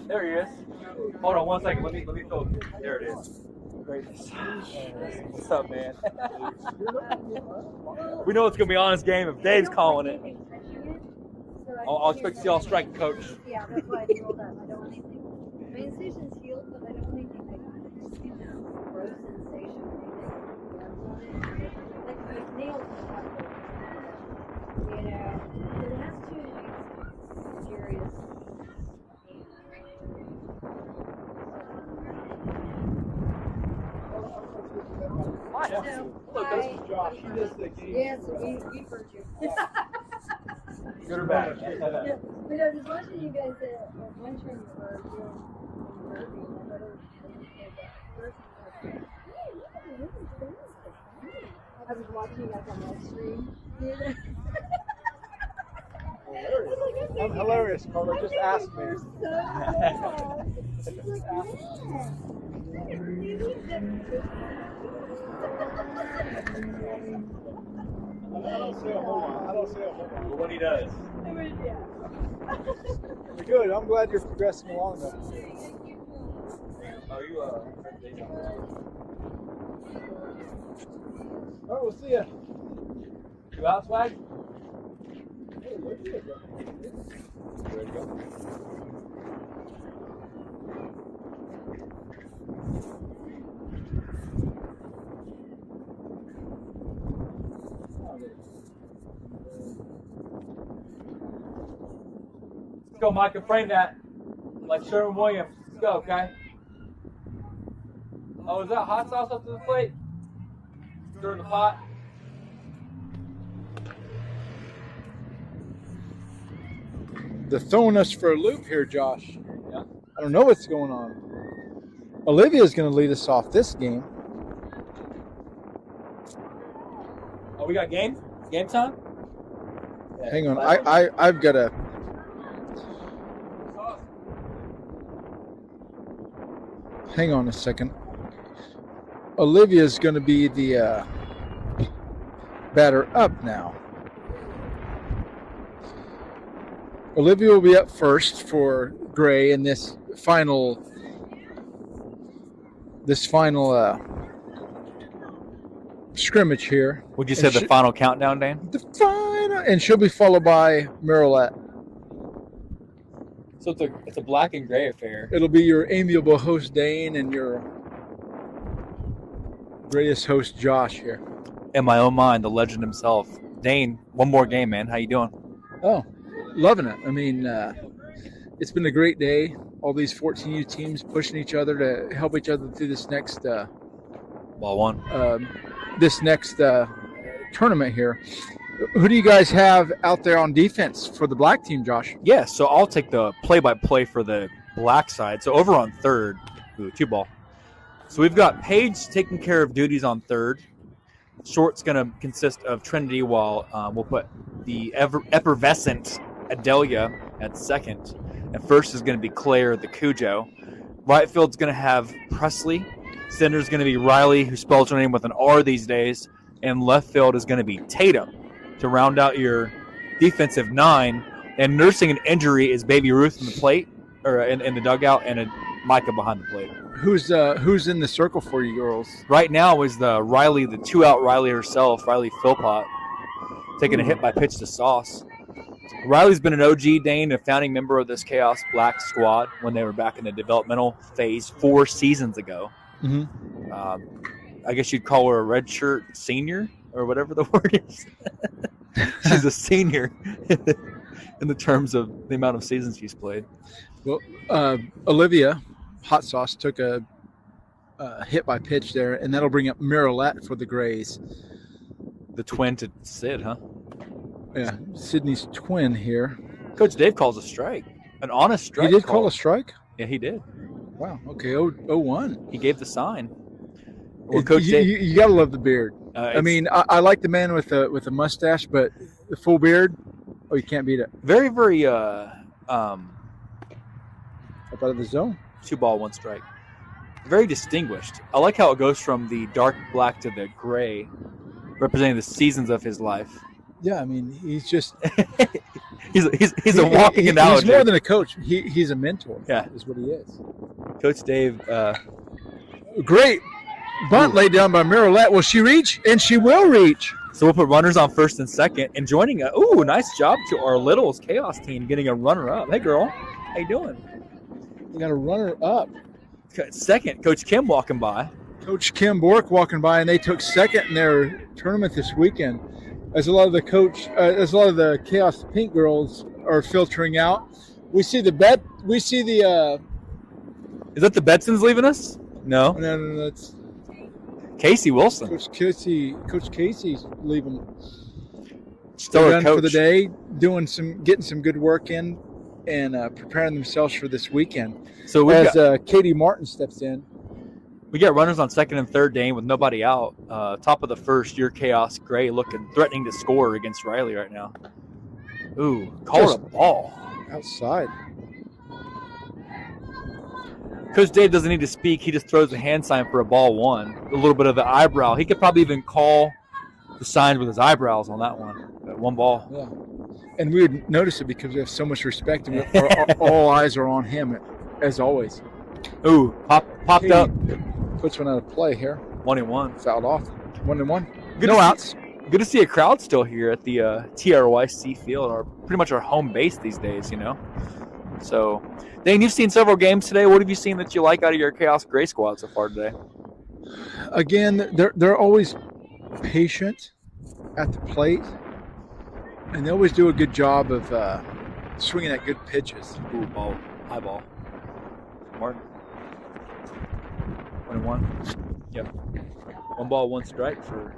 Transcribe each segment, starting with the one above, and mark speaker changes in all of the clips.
Speaker 1: There he is. Hold on 1 second. Let me go. There it is. Greatness. What's up, man? We know it's gonna be an honest game if Dave's calling it. I'll expect to see y'all strike, coach.
Speaker 2: Yeah, that's why I did all that. I don't want anything. My incision's healed, but I don't want anything like gross sensation or anything. Like my nails and stuff. You know, but it has to be serious.
Speaker 1: Hi. Look, this is Josh. He does the game.
Speaker 2: Yes, we heard you.
Speaker 1: Good or bad?
Speaker 2: Yeah, but I was watching you guys at one turn you were doing another I was watching like on my stream.
Speaker 3: I'm hilarious, Carla. Just ask me. I don't say a whole lot.
Speaker 1: But what he does.
Speaker 3: You're good. I'm glad you're progressing along though.
Speaker 1: Oh, you
Speaker 3: All right, we'll see ya.
Speaker 1: You out, Swag?
Speaker 3: Hey, where'd you go?
Speaker 1: Ready to go? Let's go, Micah. Frame that. Like Sherman Williams. Let's go, okay? Oh, is that hot sauce up to the plate? Stir in the pot.
Speaker 3: They're throwing us for a loop here, Josh.
Speaker 1: Yeah.
Speaker 3: I don't know what's going on. Olivia's going to lead us off this game.
Speaker 1: Oh, we got game? Game time? Yeah.
Speaker 3: Hang on. I've got to... Hang on a second. Olivia's going to be the batter up now. Olivia will be up first for Gray in this final scrimmage here.
Speaker 1: Would you say the final countdown, Dan?
Speaker 3: The final, and she'll be followed by Marilette.
Speaker 1: So it's a black and gray affair.
Speaker 3: It'll be your amiable host Dane and your greatest host Josh here.
Speaker 1: In my own mind, the legend himself. Dane, one more game, man. How you doing?
Speaker 3: Oh, loving it. I mean, it's been a great day. All these 14U teams pushing each other to help each other through this next
Speaker 1: Ball one.
Speaker 3: Tournament here. Who do you guys have out there on defense for the black team, Josh?
Speaker 1: Yeah, so I'll take the play-by-play for the black side. So over on third, two ball. So we've got Paige taking care of duties on third. Short's going to consist of Trinity, while we'll put the effervescent Adelia at second. And first is going to be Claire, the Cujo. Right field's going to have Presley. Center's going to be Riley, who spells her name with an R these days. And left field is going to be Tatum to round out your defensive nine. And nursing an injury is Baby Ruth in the plate, or in the dugout, and Micah behind the plate.
Speaker 3: Who's in the circle for you girls?
Speaker 1: Right now is the Riley, the two-out Riley herself, Riley Philpott, taking a hit by pitch to Sauce. Riley's been an OG, Dane, a founding member of this Khaos Black squad when they were back in the developmental phase 4 seasons ago.
Speaker 3: Mm-hmm.
Speaker 1: I guess you'd call her a redshirt senior or whatever the word is. She's a senior in the terms of the amount of seasons she's played.
Speaker 3: Well, Olivia Hot Sauce took a hit by pitch there, and that'll bring up Marilette for the Grays.
Speaker 1: The twin to Sid, huh?
Speaker 3: Yeah, Sydney's twin here.
Speaker 1: Coach Dave calls a strike. An honest strike.
Speaker 3: He did call a strike?
Speaker 1: Yeah, he did.
Speaker 3: Wow, okay, 0-1.
Speaker 1: He gave the sign. Well, Coach Dave,
Speaker 3: you got to love the beard. I mean, I like the man with a mustache, but the full beard, oh, you can't beat it.
Speaker 1: Very, very
Speaker 3: up out of the zone.
Speaker 1: 2 ball, 1 strike. Very distinguished. I like how it goes from the dark black to the gray, representing the seasons of his life.
Speaker 3: Yeah, I mean, he's just
Speaker 1: he's a walking analogy.
Speaker 3: He's more than a coach. He's a mentor.
Speaker 1: Yeah.
Speaker 3: Is what he is.
Speaker 1: Coach Dave.
Speaker 3: Great bunt laid down by Miralette. Will she reach? And she will reach.
Speaker 1: So we'll put runners on first and second, and joining nice job to our Littles Khaos team getting a runner up. Hey girl, how you doing?
Speaker 3: We got a runner up.
Speaker 1: Second, Coach Kim walking by.
Speaker 3: Coach Kim Bork walking by, and they took second in their tournament this weekend. As a lot of the Khaos Pink girls are filtering out, we see the
Speaker 1: Is that the Betsons leaving us? No.
Speaker 3: No, that's
Speaker 1: Casey Wilson.
Speaker 3: Coach Casey's leaving.
Speaker 1: Still
Speaker 3: done
Speaker 1: coach
Speaker 3: for the day, getting some good work in, and preparing themselves for this weekend.
Speaker 1: So
Speaker 3: Katie Martin steps in.
Speaker 1: We got runners on second and third, Dane, with nobody out. Top of the first, your Khaos Gray threatening to score against Riley right now. Ooh, call it a ball.
Speaker 3: Outside.
Speaker 1: Coach Dave doesn't need to speak. He just throws a hand sign for a ball one. A little bit of the eyebrow. He could probably even call the signs with his eyebrows on that one. That one ball.
Speaker 3: Yeah. And we would notice it because we have so much respect, and all eyes are on him, as always.
Speaker 1: Ooh, popped up.
Speaker 3: Puts one out of play here.
Speaker 1: 1-1.
Speaker 3: Fouled off. 1-1.
Speaker 1: No outs. Good to see a crowd still here at the TRYC field, pretty much our home base these days, you know. So, Dane, you've seen several games today. What have you seen that you like out of your Khaos Gray squad so far today?
Speaker 3: Again, they're always patient at the plate, and they always do a good job of swinging at good pitches.
Speaker 1: Ooh, ball, high ball. Martin. 1-1. Yep. 1 ball, 1 strike for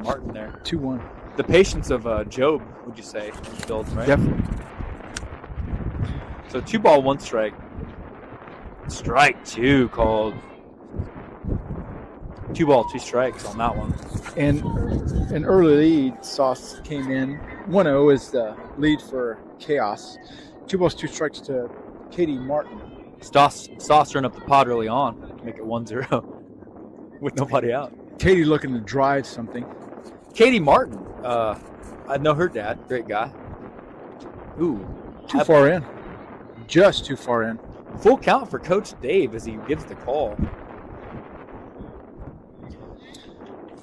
Speaker 1: Martin there.
Speaker 3: 2-1.
Speaker 1: The patience of Job, would you say, build, right?
Speaker 3: Definitely.
Speaker 1: So 2 ball, 1 strike. Strike 2 called. 2 ball, 2 strikes on that one.
Speaker 3: And an early lead, Sauce came in. 1-0 is the lead for Khaos. 2 balls, 2 strikes to Katie Martin.
Speaker 1: Sauce turned up the pod early on to make it 1-0 with nobody out.
Speaker 3: Katie looking to drive something.
Speaker 1: Katie Martin. I know her dad. Great guy. Ooh.
Speaker 3: Too far in. Just too far in.
Speaker 1: Full count for Coach Dave as he gives the call.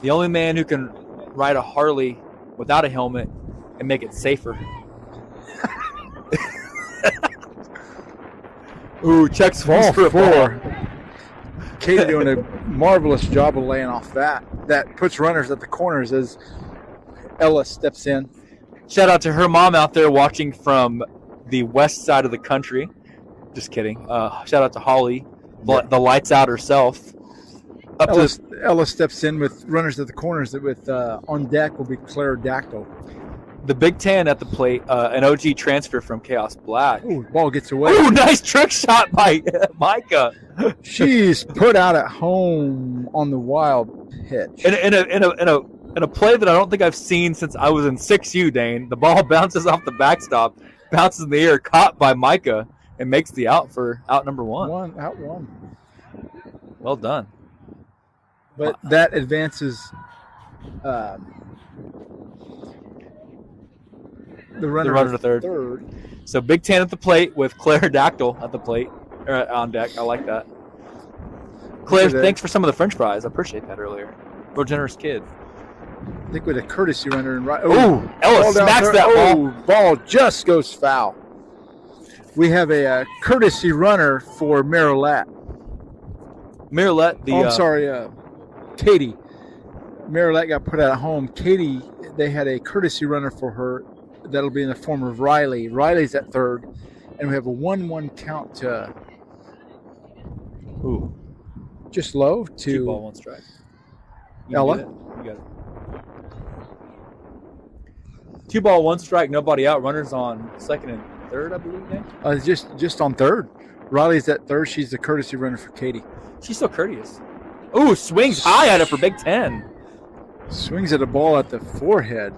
Speaker 1: The only man who can ride a Harley without a helmet and make it safer. Ooh, checks
Speaker 3: Ball
Speaker 1: for
Speaker 3: 4. Katie doing a marvelous job of laying off that. That puts runners at the corners as Ella steps in.
Speaker 1: Shout out to her mom out there watching from the west side of the country. Just kidding. Shout out to Holly, the lights out herself.
Speaker 3: Ella steps in with runners at the corners. With on deck will be Claire Dactyl.
Speaker 1: The Big Ten at the plate, an OG transfer from Khaos Black.
Speaker 3: Ooh, ball gets away.
Speaker 1: Ooh, nice trick shot by Micah.
Speaker 3: She's put out at home on the wild pitch.
Speaker 1: In a play that I don't think I've seen since I was in 6U, Dane. The ball bounces off the backstop, bounces in the air, caught by Micah, and makes the out for out number 1.
Speaker 3: Out one.
Speaker 1: Well done.
Speaker 3: But that advances the runner to third.
Speaker 1: So Big Ten at the plate with Claire Dactyl at the plate, or on deck. I like that. Claire, thanks for some of the French fries. I appreciate that earlier. Real generous kid.
Speaker 3: I think with a courtesy runner and right.
Speaker 1: Ooh, Ella smacks that ball.
Speaker 3: Ball just goes foul. We have a courtesy runner for Miralette. Katie. Miralette got put out at home. Katie, they had a courtesy runner for her. That'll be in the form of Riley. Riley's at third. And we have a 1-1 count to just low to
Speaker 1: 2 ball, 1 strike.
Speaker 3: Ella.
Speaker 1: You got it. 2 ball, 1 strike, nobody out. Runners on second and third, I believe, Nick?
Speaker 3: Just on third. Riley's at third. She's the courtesy runner for Katie.
Speaker 1: She's so courteous. Ooh, swings high at it for Big Ten.
Speaker 3: Swings at a ball at the forehead.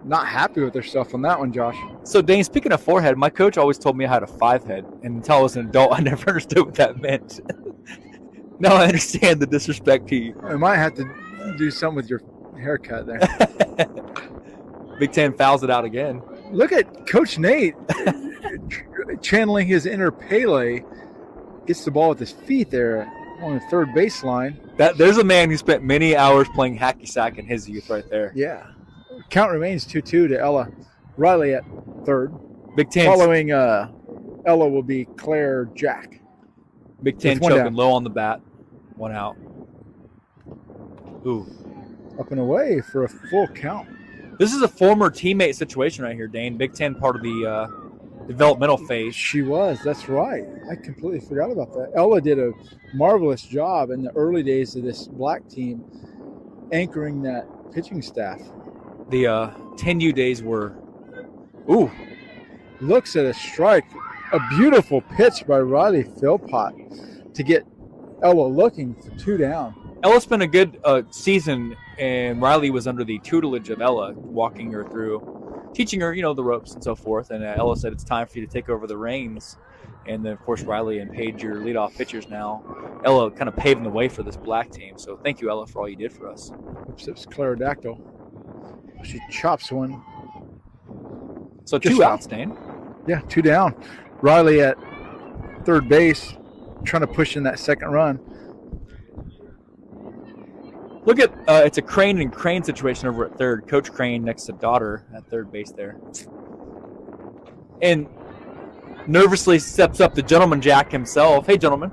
Speaker 3: Not happy with herself on that one, Josh.
Speaker 1: So, Dane, speaking of forehead, my coach always told me I had a 5 head. And until I was an adult, I never understood what that meant. Now I understand the disrespect to you.
Speaker 3: I might have to do something with your haircut there.
Speaker 1: Big Ten fouls it out again.
Speaker 3: Look at Coach Nate channeling his inner Pele. Gets the ball with his feet there on the third baseline.
Speaker 1: There's a man who spent many hours playing hacky sack in his youth right there.
Speaker 3: Yeah. Count remains 2-2 to Ella. Riley at third.
Speaker 1: Big Ten.
Speaker 3: Following Ella will be Claire Jack.
Speaker 1: Big Ten
Speaker 3: one
Speaker 1: choking
Speaker 3: down.
Speaker 1: low on the bat. 1 out. Ooh.
Speaker 3: Up and away for a full count.
Speaker 1: This is a former teammate situation right here, Dane. Big Ten part of the developmental phase.
Speaker 3: She was. That's right. I completely forgot about that. Ella did a marvelous job in the early days of this black team anchoring that pitching staff.
Speaker 1: The 10U days were, ooh,
Speaker 3: Looks at a strike. A beautiful pitch by Riley Philpott to get Ella looking for 2 down.
Speaker 1: Ella's been a good season, and Riley was under the tutelage of Ella, walking her through, teaching her, the ropes and so forth. And Ella said, it's time for you to take over the reins. And then, of course, Riley and Paige, your leadoff pitchers now. Ella kind of paving the way for this black team. So thank you, Ella, for all you did for us.
Speaker 3: Oops, it's Clarodactyl. She chops one.
Speaker 1: So
Speaker 3: Just
Speaker 1: 2
Speaker 3: out.
Speaker 1: outs, Dane.
Speaker 3: Yeah, 2 down. Riley at third base, trying to push in that second run.
Speaker 1: Look at, it's a Crane and Crane situation over at third. Coach Crane next to daughter at third base there. And nervously steps up the gentleman Jack himself. Hey, gentlemen.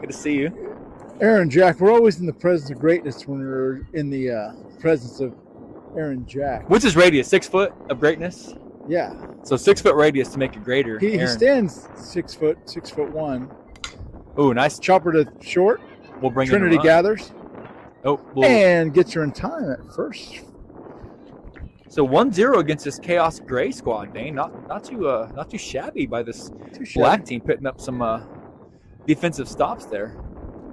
Speaker 1: Good to see you.
Speaker 3: Aaron Jack, we're always in the presence of greatness when we're in the presence of Aaron Jack.
Speaker 1: What's his radius? 6 foot of greatness?
Speaker 3: Yeah.
Speaker 1: So 6 foot radius to make it greater.
Speaker 3: He
Speaker 1: Aaron.
Speaker 3: stands 6'1".
Speaker 1: Ooh, nice.
Speaker 3: Chopper to short.
Speaker 1: We'll bring
Speaker 3: Trinity
Speaker 1: in
Speaker 3: gathers.
Speaker 1: Oh,
Speaker 3: And gets her in time at first.
Speaker 1: So 1-0 against this Chaos Gray squad, Dane. Not too shabby by this
Speaker 3: Too shabby.
Speaker 1: black team, putting up some defensive stops there.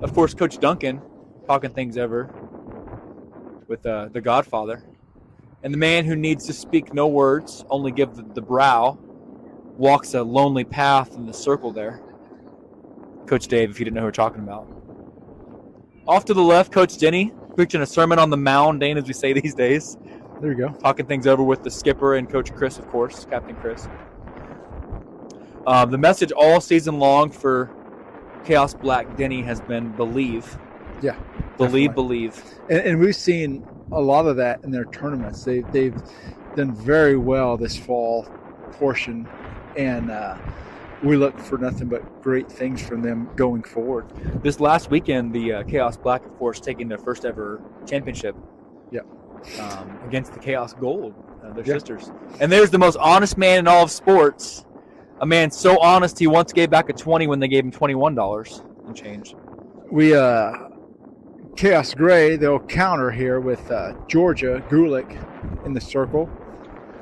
Speaker 1: Of course, Coach Duncan talking things over with the Godfather. And the man who needs to speak no words, only give the brow, walks a lonely path in the circle there. Coach Dave, if you didn't know who we're talking about. Off to the left, Coach Denny, preaching a sermon on the mound, Dane, as we say these days.
Speaker 3: There you go.
Speaker 1: Talking things over with the skipper and Coach Chris, of course, Captain Chris. The message all season long for Chaos Black Denny has been believe.
Speaker 3: Yeah.
Speaker 1: Believe,
Speaker 3: definitely.
Speaker 1: believe.
Speaker 3: And we've seen a lot of that in their tournaments. They've done very well this fall portion, and we look for nothing but great things from them going forward.
Speaker 1: This last weekend, the Chaos Black, of course, taking their first ever championship.
Speaker 3: Yep.
Speaker 1: Against the Chaos Gold, their sisters. And there's the most honest man in all of sports. A man so honest he once gave back a $20 when they gave him $21 and change.
Speaker 3: We Chaos Gray, they'll counter here with Georgia Gulick in the circle.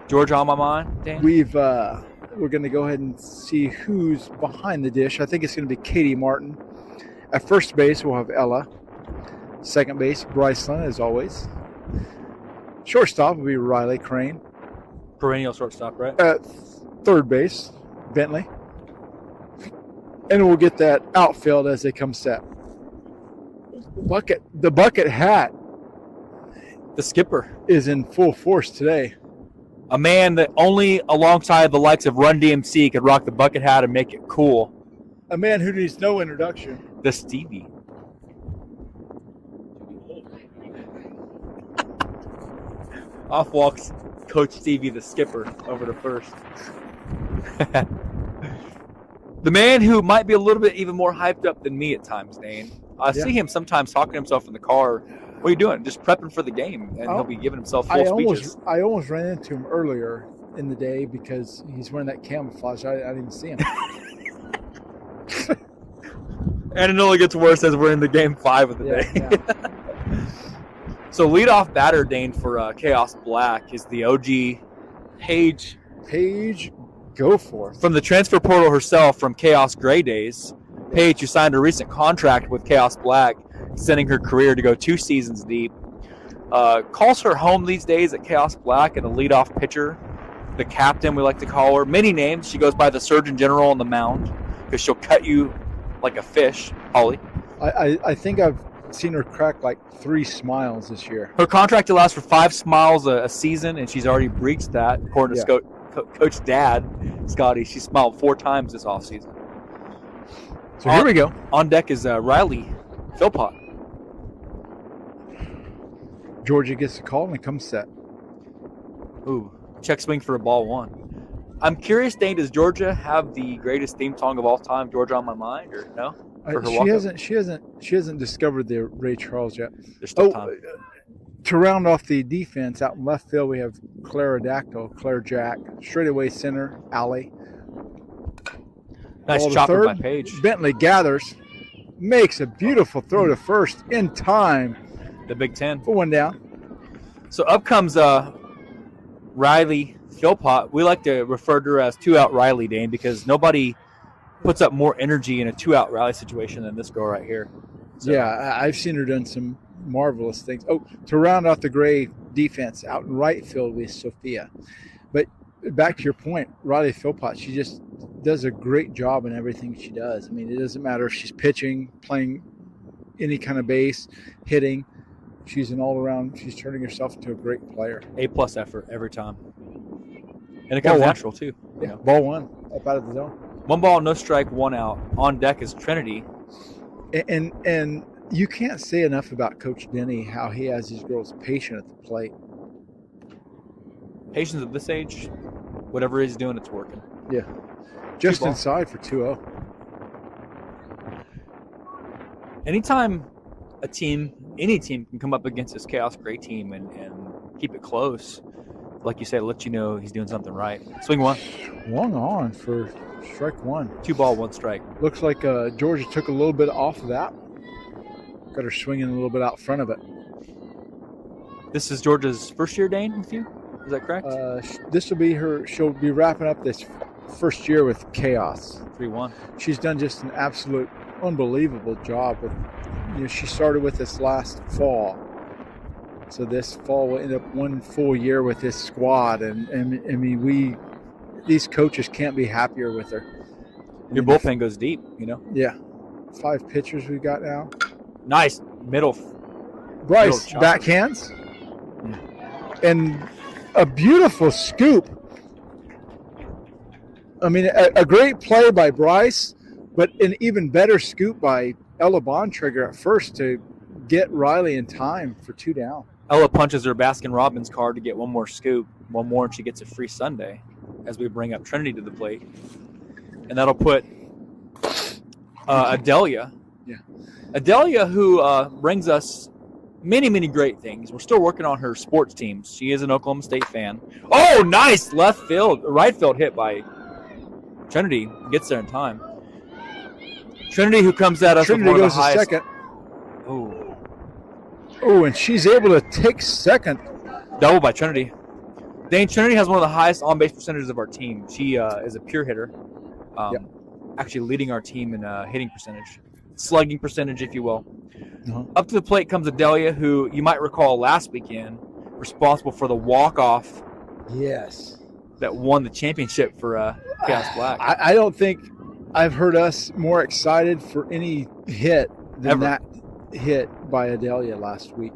Speaker 1: Georgia on my mind, Dan?
Speaker 3: We're going to go ahead and see who's behind the dish. I think it's going to be Katie Martin. At first base, we'll have Ella. Second base, Bryceland, as always. Shortstop will be Riley Crane.
Speaker 1: Perennial shortstop, right?
Speaker 3: At third base, Bentley. And we'll get that outfield as they come set. The bucket hat
Speaker 1: The skipper.
Speaker 3: is in full force today.
Speaker 1: A man that only alongside the likes of Run DMC could rock the bucket hat and make it cool.
Speaker 3: A man who needs no introduction.
Speaker 1: The Stevie. Off walks Coach Stevie, the skipper, over to first. The man who might be a little bit even more hyped up than me at times, Dane. I see him sometimes talking to himself in the car. What are you doing? Just prepping for the game, and he'll be giving himself full speeches.
Speaker 3: I almost ran into him earlier in the day because he's wearing that camouflage. I didn't even see him.
Speaker 1: And it only gets worse as we're in the game 5 of the day.
Speaker 3: Yeah.
Speaker 1: So leadoff batter, Dane, for Chaos Black is the OG Paige.
Speaker 3: Paige, go for it.
Speaker 1: From the transfer portal herself from Chaos Gray days. Paige, who signed a recent contract with Chaos Black, extending her career to go 2 seasons deep. Calls her home these days at Chaos Black and a leadoff pitcher. The captain, we like to call her. Many names. She goes by the Surgeon General on the mound because she'll cut you like a fish, Holly.
Speaker 3: I think I've seen her crack like 3 smiles this year.
Speaker 1: Her contract allows for 5 smiles a season, and she's already breached that. According to Coach Dad, Scotty, she smiled 4 times this offseason.
Speaker 3: So here we go.
Speaker 1: On deck is Riley Philpott.
Speaker 3: Georgia gets the call and it comes set.
Speaker 1: Ooh, check swing for a ball 1. I'm curious, Dane, does Georgia have the greatest theme song of all time, Georgia on My Mind, or no?
Speaker 3: She hasn't discovered the Ray Charles yet.
Speaker 1: There's still time.
Speaker 3: To round off the defense, out in left field, we have Claire Jack, straightaway center, alley.
Speaker 1: Nice chopper by Page.
Speaker 3: Bentley gathers, makes a beautiful throw to first in time.
Speaker 1: The Big Ten.
Speaker 3: For 1 down.
Speaker 1: So up comes Riley Philpott. We like to refer to her as 2-out Riley, Dane, because nobody puts up more energy in a 2-out Riley situation than this girl right here. So.
Speaker 3: Yeah, I've seen her done some marvelous things. Oh, to round out the Gray defense, out in right field with Sophia. But back to your point, Riley Philpott, she just does a great job in everything she does. I mean, it doesn't matter if she's pitching, playing any kind of base, hitting. She's an all-around. She's turning herself into a great player.
Speaker 1: A-plus effort every time. And it comes natural, too.
Speaker 3: Yeah, ball 1, up out of the zone.
Speaker 1: 1 ball, no strike, 1 out. On deck is Trinity.
Speaker 3: And you can't say enough about Coach Denny, how he has these girls patient at the plate.
Speaker 1: Patience at this age, whatever he's doing, it's working.
Speaker 3: Yeah. Just inside for 2-0.
Speaker 1: Anytime any team can come up against this Khaos Gray team and keep it close, like you said, let you know he's doing something right. Swing 1.
Speaker 3: Swung on for strike 1.
Speaker 1: 2 ball, 1 strike.
Speaker 3: Looks like Georgia took a little bit off of that. Got her swinging a little bit out front of it.
Speaker 1: This is Georgia's first year, Dane, with you? Is that correct?
Speaker 3: This will be she'll be wrapping up this first year with Khaos.
Speaker 1: 3-1.
Speaker 3: She's done just an absolute unbelievable job with, she started with this last fall. So this fall will end up 1 full year with this squad, and I mean these coaches can't be happier with her.
Speaker 1: Your bullpen goes deep,
Speaker 3: Yeah, 5 pitchers we got now.
Speaker 1: Nice middle.
Speaker 3: Bryce backhands, and a beautiful scoop. I mean, a great play by Bryce, but an even better scoop by Ella Bontrager at first to get Riley in time for 2 down.
Speaker 1: Ella punches her Baskin-Robbins card to get 1 more scoop, 1 more, and she gets a free Sunday as we bring up Trinity to the plate. And that'll put Adelia.
Speaker 3: Yeah.
Speaker 1: Adelia, who brings us many, many great things. We're still working on her sports teams. She is an Oklahoma State fan. Oh, nice right field hit by Trinity. Gets there in time. Trinity, who comes at us with one of the highest.
Speaker 3: Second. Oh, and she's able to take second.
Speaker 1: Double by Trinity. Dane, Trinity has one of the highest on-base percentages of our team. She is a pure hitter. Actually leading our team in hitting percentage. Slugging percentage, if you will. Uh-huh. Up to the plate comes Adelia, who you might recall last weekend, responsible for the walk-off.
Speaker 3: Yes.
Speaker 1: That won the championship for Khaos Black.
Speaker 3: I don't think I've heard us more excited for any hit than that hit by Adelia last week.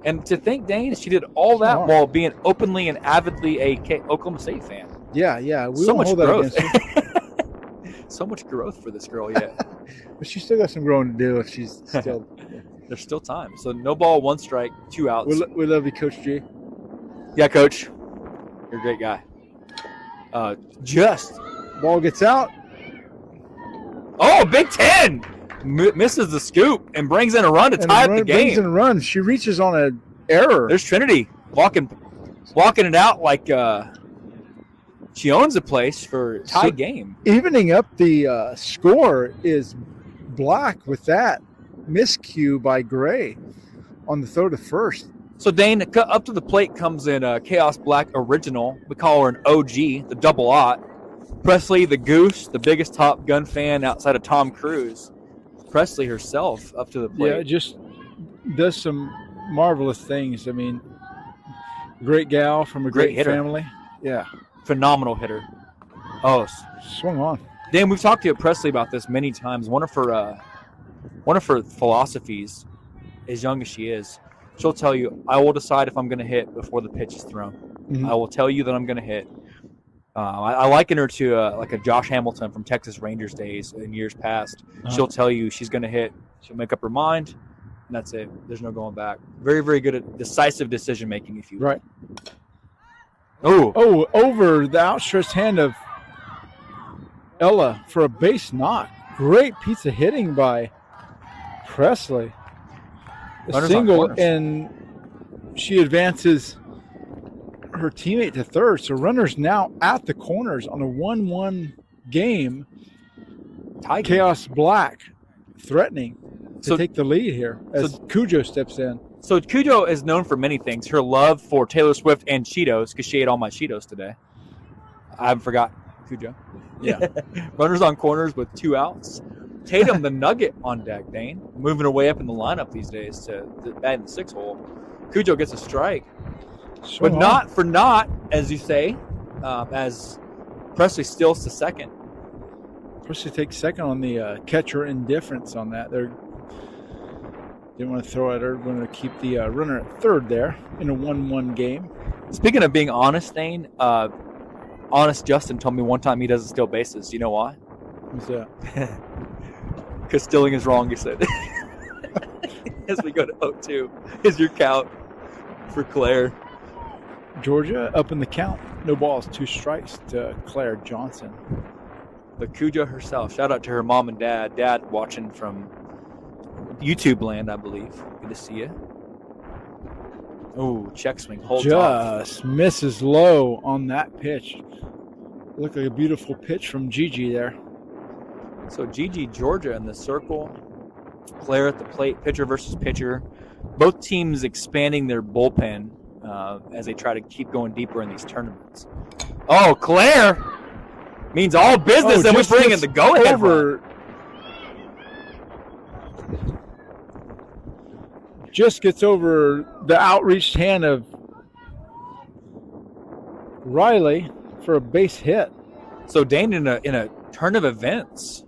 Speaker 1: And to think, Dane, she did all that while being openly and avidly a Oklahoma State fan.
Speaker 3: Yeah. We
Speaker 1: so much
Speaker 3: hold
Speaker 1: growth.
Speaker 3: That against her.
Speaker 1: So much growth for this girl yet.
Speaker 3: But she's still got some growing to do if she's still.
Speaker 1: There's still time. So no ball, 1 strike, 2 outs.
Speaker 3: We love you, Coach G.
Speaker 1: Yeah, Coach. You're a great guy.
Speaker 3: Ball gets out.
Speaker 1: Oh, Big Ten! Misses the scoop and brings in a run to tie up the game.
Speaker 3: Brings in a run. She reaches on an error.
Speaker 1: There's Trinity walking it out like she owns the place for a tie game.
Speaker 3: Evening up the score is Black with that miscue by Gray on the throw to first.
Speaker 1: So, Dane, up to the plate comes in Khaos Black original. We call her an OG, the double-aught. Presley, the Goose, the biggest Top Gun fan outside of Tom Cruise. Presley herself up to the plate.
Speaker 3: Yeah, just does some marvelous things. I mean, great gal from a great family. Yeah.
Speaker 1: Phenomenal hitter. Oh,
Speaker 3: swung on.
Speaker 1: Dan, we've talked to Presley about this many times. One of her philosophies as young as she is, she'll tell you, I will decide if I'm going to hit before the pitch is thrown.
Speaker 3: Mhm.
Speaker 1: I will tell you that I'm going to hit. I liken her to like a Josh Hamilton from Texas Rangers days in years past. She'll tell you she's going to hit. She'll make up her mind, and that's it. There's no going back. Very, very good at decisive decision making, if you will.
Speaker 3: Right.
Speaker 1: Oh,
Speaker 3: Over the outstretched hand of Ella for a base knock. Great piece of hitting by Presley. A
Speaker 1: Runners on
Speaker 3: single,
Speaker 1: corners.
Speaker 3: and she advances her teammate to third. So runners now at the corners on a 1-1 game.
Speaker 1: Tiger.
Speaker 3: Chaos Black threatening to
Speaker 1: So-
Speaker 3: take the lead here as Cujo steps in.
Speaker 1: So Cujo is known for many things. Her love for Taylor Swift and Cheetos, because she ate all my Cheetos today. I haven't forgot Cujo.
Speaker 3: Yeah.
Speaker 1: Runners on corners with 2 outs. Tatum, the nugget on deck, Dane. Moving her way up in the lineup these days to bat in the 6 hole. Cujo gets a strike.
Speaker 3: Swing
Speaker 1: But not for naught, as you say, as Presley steals to second.
Speaker 3: Presley takes second on the catcher indifference on that. They didn't want to throw at her. Going to keep the runner at third there in a 1-1 game.
Speaker 1: Speaking of being honest, Dane, Honest Justin told me one time he doesn't steal bases. You know why?
Speaker 3: Who's that?
Speaker 1: Because stealing is wrong, he said. As we go to 0-2, is your count for Claire.
Speaker 3: Georgia up in the count. No balls, 2 strikes to Claire Johnson.
Speaker 1: But Cujo herself, shout out to her mom and dad. Dad watching from YouTube land, I believe. Good to see you. Oh, check swing, hold off.
Speaker 3: Just misses low on that pitch. Looked like a beautiful pitch from Gigi there.
Speaker 1: So Gigi, Georgia in the circle. Claire at the plate, pitcher versus pitcher. Both teams expanding their bullpen as they try to keep going deeper in these tournaments. Oh, Claire means all business, and we
Speaker 3: just
Speaker 1: bring in
Speaker 3: gets
Speaker 1: the go-ahead
Speaker 3: over. Just gets over the outreached hand of Riley for a base hit.
Speaker 1: So Dane in a turn of events.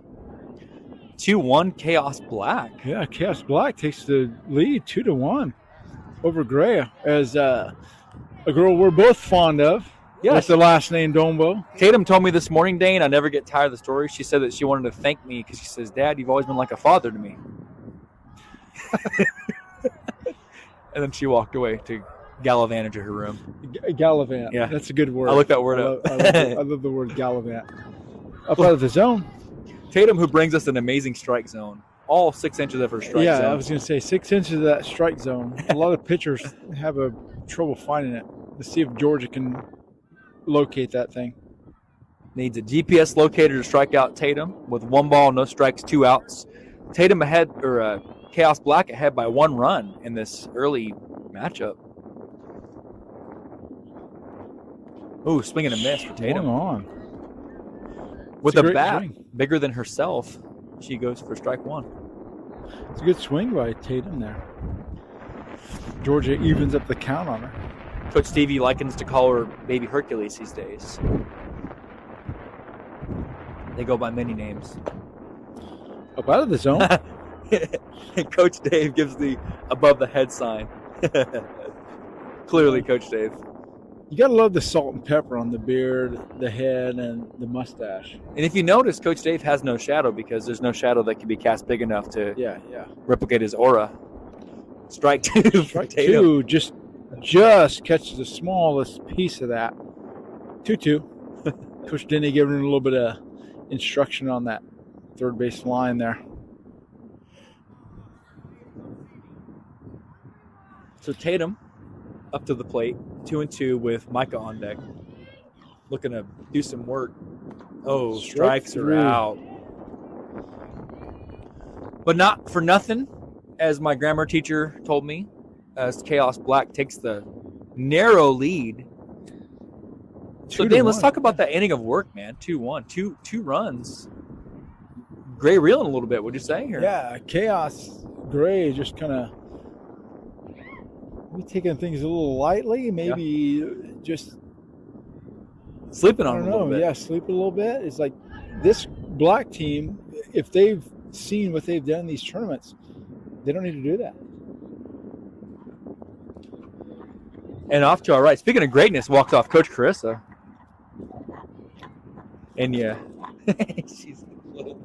Speaker 1: 2-1 Chaos Black.
Speaker 3: Yeah, Chaos Black takes the lead 2-1 over Gray as a girl we're both fond of.
Speaker 1: Yes.
Speaker 3: With the last name Dombo.
Speaker 1: Tatum told me this morning, Dane, I never get tired of the story. She said that she wanted to thank me because she says, Dad, you've always been like a father to me. And then she walked away to gallivant into her room.
Speaker 3: Gallivant.
Speaker 1: Yeah.
Speaker 3: That's a good word.
Speaker 1: I looked that word up.
Speaker 3: I love the word gallivant. Up out of the zone.
Speaker 1: Tatum, who brings us an amazing strike zone. All 6 inches of her strike
Speaker 3: Yeah,
Speaker 1: zone.
Speaker 3: I was going to say 6 inches of that strike zone. A lot of pitchers have a trouble finding it. Let's see if Georgia can locate that thing.
Speaker 1: Needs a GPS locator to strike out Tatum with 1 ball, no strikes, 2 outs. Tatum ahead, or Chaos Black ahead by 1 run in this early matchup. Ooh, swing and a miss for Tatum.
Speaker 3: Going on.
Speaker 1: With
Speaker 3: It's a
Speaker 1: a
Speaker 3: great
Speaker 1: bat
Speaker 3: swing.
Speaker 1: bigger than herself, she goes for strike 1.
Speaker 3: It's a good swing by Tatum there. Georgia evens up the count on her.
Speaker 1: Coach Stevie likens to call her Baby Hercules these days. They go by many names.
Speaker 3: Up out of the zone.
Speaker 1: And Coach Dave gives the above the head sign. Clearly, Coach Dave.
Speaker 3: You got to love the salt and pepper on the beard, the head, and the mustache.
Speaker 1: And if you notice, Coach Dave has no shadow because there's no shadow that can be cast big enough to
Speaker 3: Yeah.
Speaker 1: replicate his aura. Strike 2 for
Speaker 3: Strike
Speaker 1: Tatum.
Speaker 3: 2 just catches the smallest piece of that. 2-2. Coach Denny giving him a little bit of instruction on that third base line there.
Speaker 1: So Tatum up to the plate, 2-2 with Micah on deck. Looking to do some work. Oh,
Speaker 3: Strike
Speaker 1: strikes are
Speaker 3: 3.
Speaker 1: out. But not for nothing, as my grammar teacher told me, as Chaos Black takes the narrow lead. So,
Speaker 3: 2-1.
Speaker 1: Dan, let's talk about that inning of work, man. 2-1. Two runs. Gray reeling a little bit, would you say? Here?
Speaker 3: Yeah, Chaos Gray just kind of taking things a little lightly, maybe just
Speaker 1: Sleeping
Speaker 3: I
Speaker 1: on
Speaker 3: don't
Speaker 1: him a little
Speaker 3: know.
Speaker 1: bit.
Speaker 3: Yeah, sleep a little bit. It's like this Black team, if they've seen what they've done in these tournaments, they don't need to do that.
Speaker 1: And off to our right. Speaking of greatness, walks off Coach Carissa. And yeah, she's little.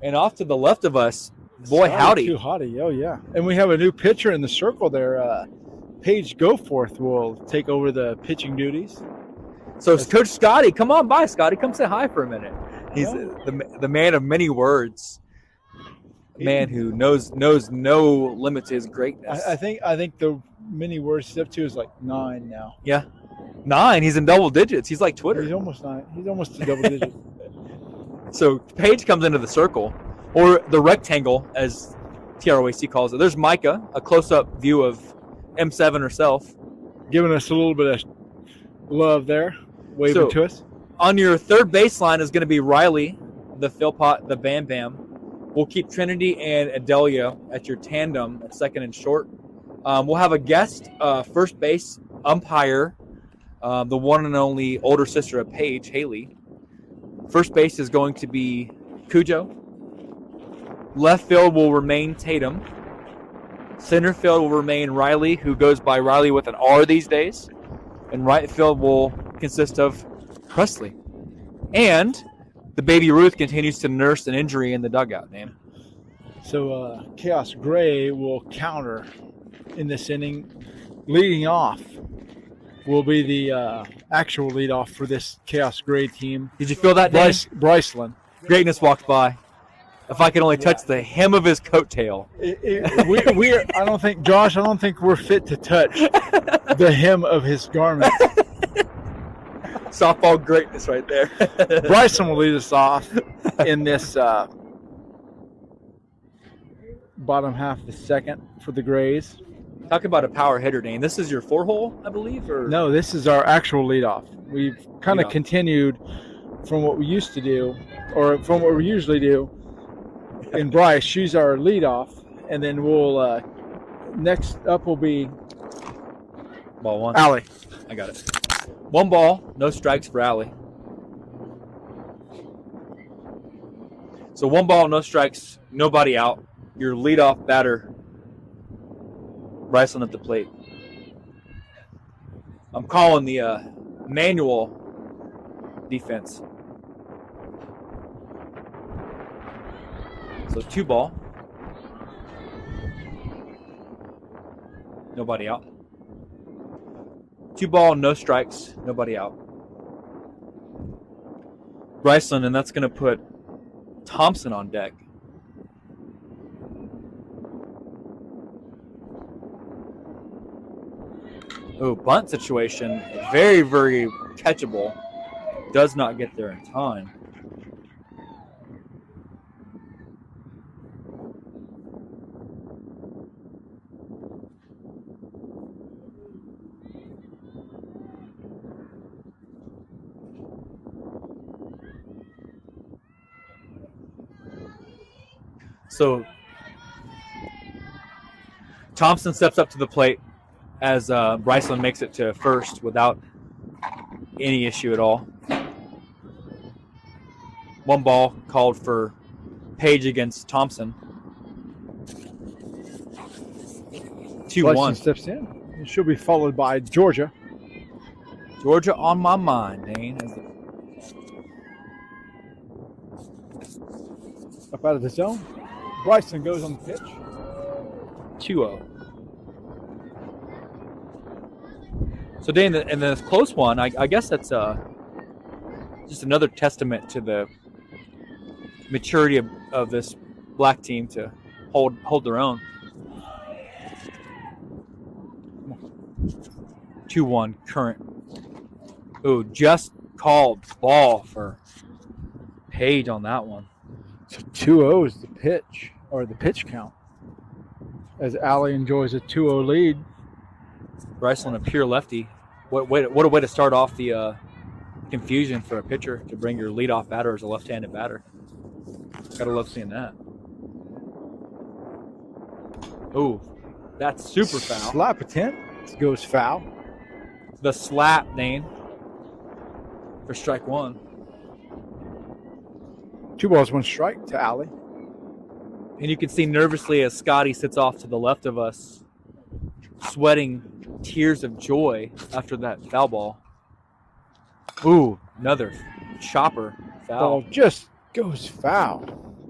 Speaker 1: And off to the left of us, boy, howdy.
Speaker 3: Too hotty. Oh, yeah. And we have a new pitcher in the circle there. Paige Goforth will take over the pitching duties.
Speaker 1: So Coach Scotty, come on by, Scotty. Come say hi for a minute. He's the man of many words. Man who knows no limit to his greatness.
Speaker 3: I think the many words he's up to is like 9 now.
Speaker 1: Yeah. 9. He's in double digits. He's like Twitter.
Speaker 3: He's almost 9. He's almost to double digits.
Speaker 1: So Paige comes into the circle, or the rectangle, as TROAC calls it. There's Micah, a close-up view of M7 herself.
Speaker 3: Giving us a little bit of love there, waving to us.
Speaker 1: On your third baseline is going to be Riley, the Philpott, the Bam Bam. We'll keep Trinity and Adelia at your tandem at second and short. We'll have a guest first base umpire, the one and only older sister of Paige, Haley. First base is going to be Cujo. Left field will remain Tatum. Center field will remain Riley, who goes by Riley with an R these days. And right field will consist of Presley. And the baby Ruth continues to nurse an injury in the dugout, man.
Speaker 3: So Khaos Gray will counter in this inning. Leading off will be the actual leadoff for this Khaos Gray team.
Speaker 1: Did you feel that, Dan?
Speaker 3: Bryceland.
Speaker 1: Greatness walked by. If I could only touch the hem of his coattail.
Speaker 3: I don't think, Josh, I don't think we're fit to touch the hem of his garment.
Speaker 1: Softball greatness right there.
Speaker 3: Bryson will lead us off in this bottom half of the second for the Grays.
Speaker 1: Talk about a power hitter, Dane. This is your 4-hole, I believe? Or
Speaker 3: no, this is our actual leadoff. We've kind of continued from what we used to do, or from what we usually do. And Bryce, she's our leadoff, and then we'll next up will be
Speaker 1: ball one.
Speaker 3: Allie.
Speaker 1: I got it. 1 ball, no strikes for Allie. So 1 ball, no strikes, nobody out. Your leadoff batter, Bryson at the plate. I'm calling the manual defense. So 2 ball. Nobody out. 2 ball, no strikes, nobody out. Bryceland, and that's going to put Thompson on deck. Oh, bunt situation. Very, very catchable. Does not get there in time. So Thompson steps up to the plate as Bryceland makes it to first without any issue at all. 1 ball called for Page against Thompson. 2-1.
Speaker 3: Steps in. And she'll be followed by Georgia.
Speaker 1: Georgia on my mind, Dane.
Speaker 3: Up out of the zone. Bryson goes on the pitch.
Speaker 1: 2-0. So, Dane, in this close one, I guess that's just another testament to the maturity of this black team to hold their own. 2-1 current. Ooh, just called ball for Page on that one.
Speaker 3: So 2-0 is the pitch, or the pitch count, as Allie enjoys a 2-0 lead.
Speaker 1: Bryceland, a pure lefty. What a way to start off the confusion for a pitcher to bring your leadoff batter as a left-handed batter. Gotta love seeing that. Ooh, that's super foul.
Speaker 3: Slap attempt goes foul.
Speaker 1: The slap, Dane, for strike 1.
Speaker 3: 2 balls, 1 strike to Allie.
Speaker 1: And you can see nervously as Scotty sits off to the left of us, sweating tears of joy after that foul ball. Ooh, another chopper foul.
Speaker 3: Ball just goes foul.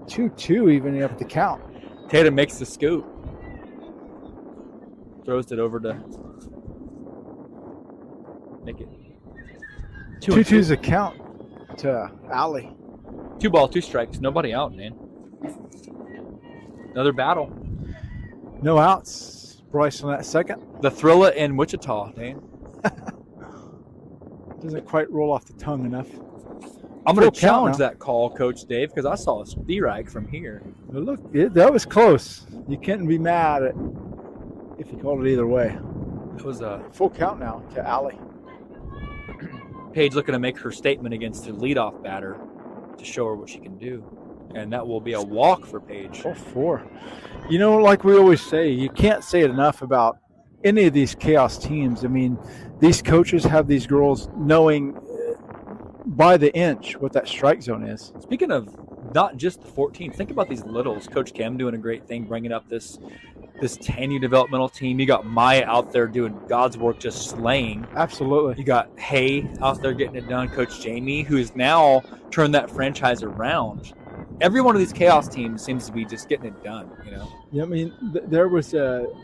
Speaker 3: 2-2 evening up the count.
Speaker 1: Tatum makes the scoop. Throws it over to make it
Speaker 3: 2-2's a count to Allie.
Speaker 1: 2 ball, 2 strikes. Nobody out, man. Another battle.
Speaker 3: No outs. Bryce on that second.
Speaker 1: The Thrilla in Wichita, man.
Speaker 3: Doesn't quite roll off the tongue enough.
Speaker 1: I'm going to
Speaker 3: Full count
Speaker 1: challenge
Speaker 3: now.
Speaker 1: that call, Coach Dave, because I saw a strike from here.
Speaker 3: But look, that was close. You can't be mad at if you called it either way.
Speaker 1: It was a
Speaker 3: Full count now to Allie.
Speaker 1: Paige looking to make her statement against the leadoff batter to show her what she can do. And that will be a walk for Paige.
Speaker 3: 4-4. You know, like we always say, you can't say it enough about any of these Chaos teams. I mean, these coaches have these girls knowing by the inch what that strike zone is.
Speaker 1: Speaking of not just the 14, think about these littles. Coach Kim doing a great thing, bringing up this 10U developmental team. You got Maya out there doing God's work, just slaying.
Speaker 3: Absolutely.
Speaker 1: You got Hay out there getting it done. Coach Jamie, who's now turned that franchise around. Every one of these Chaos teams seems to be just getting it done, you know?
Speaker 3: Yeah, I mean, there was a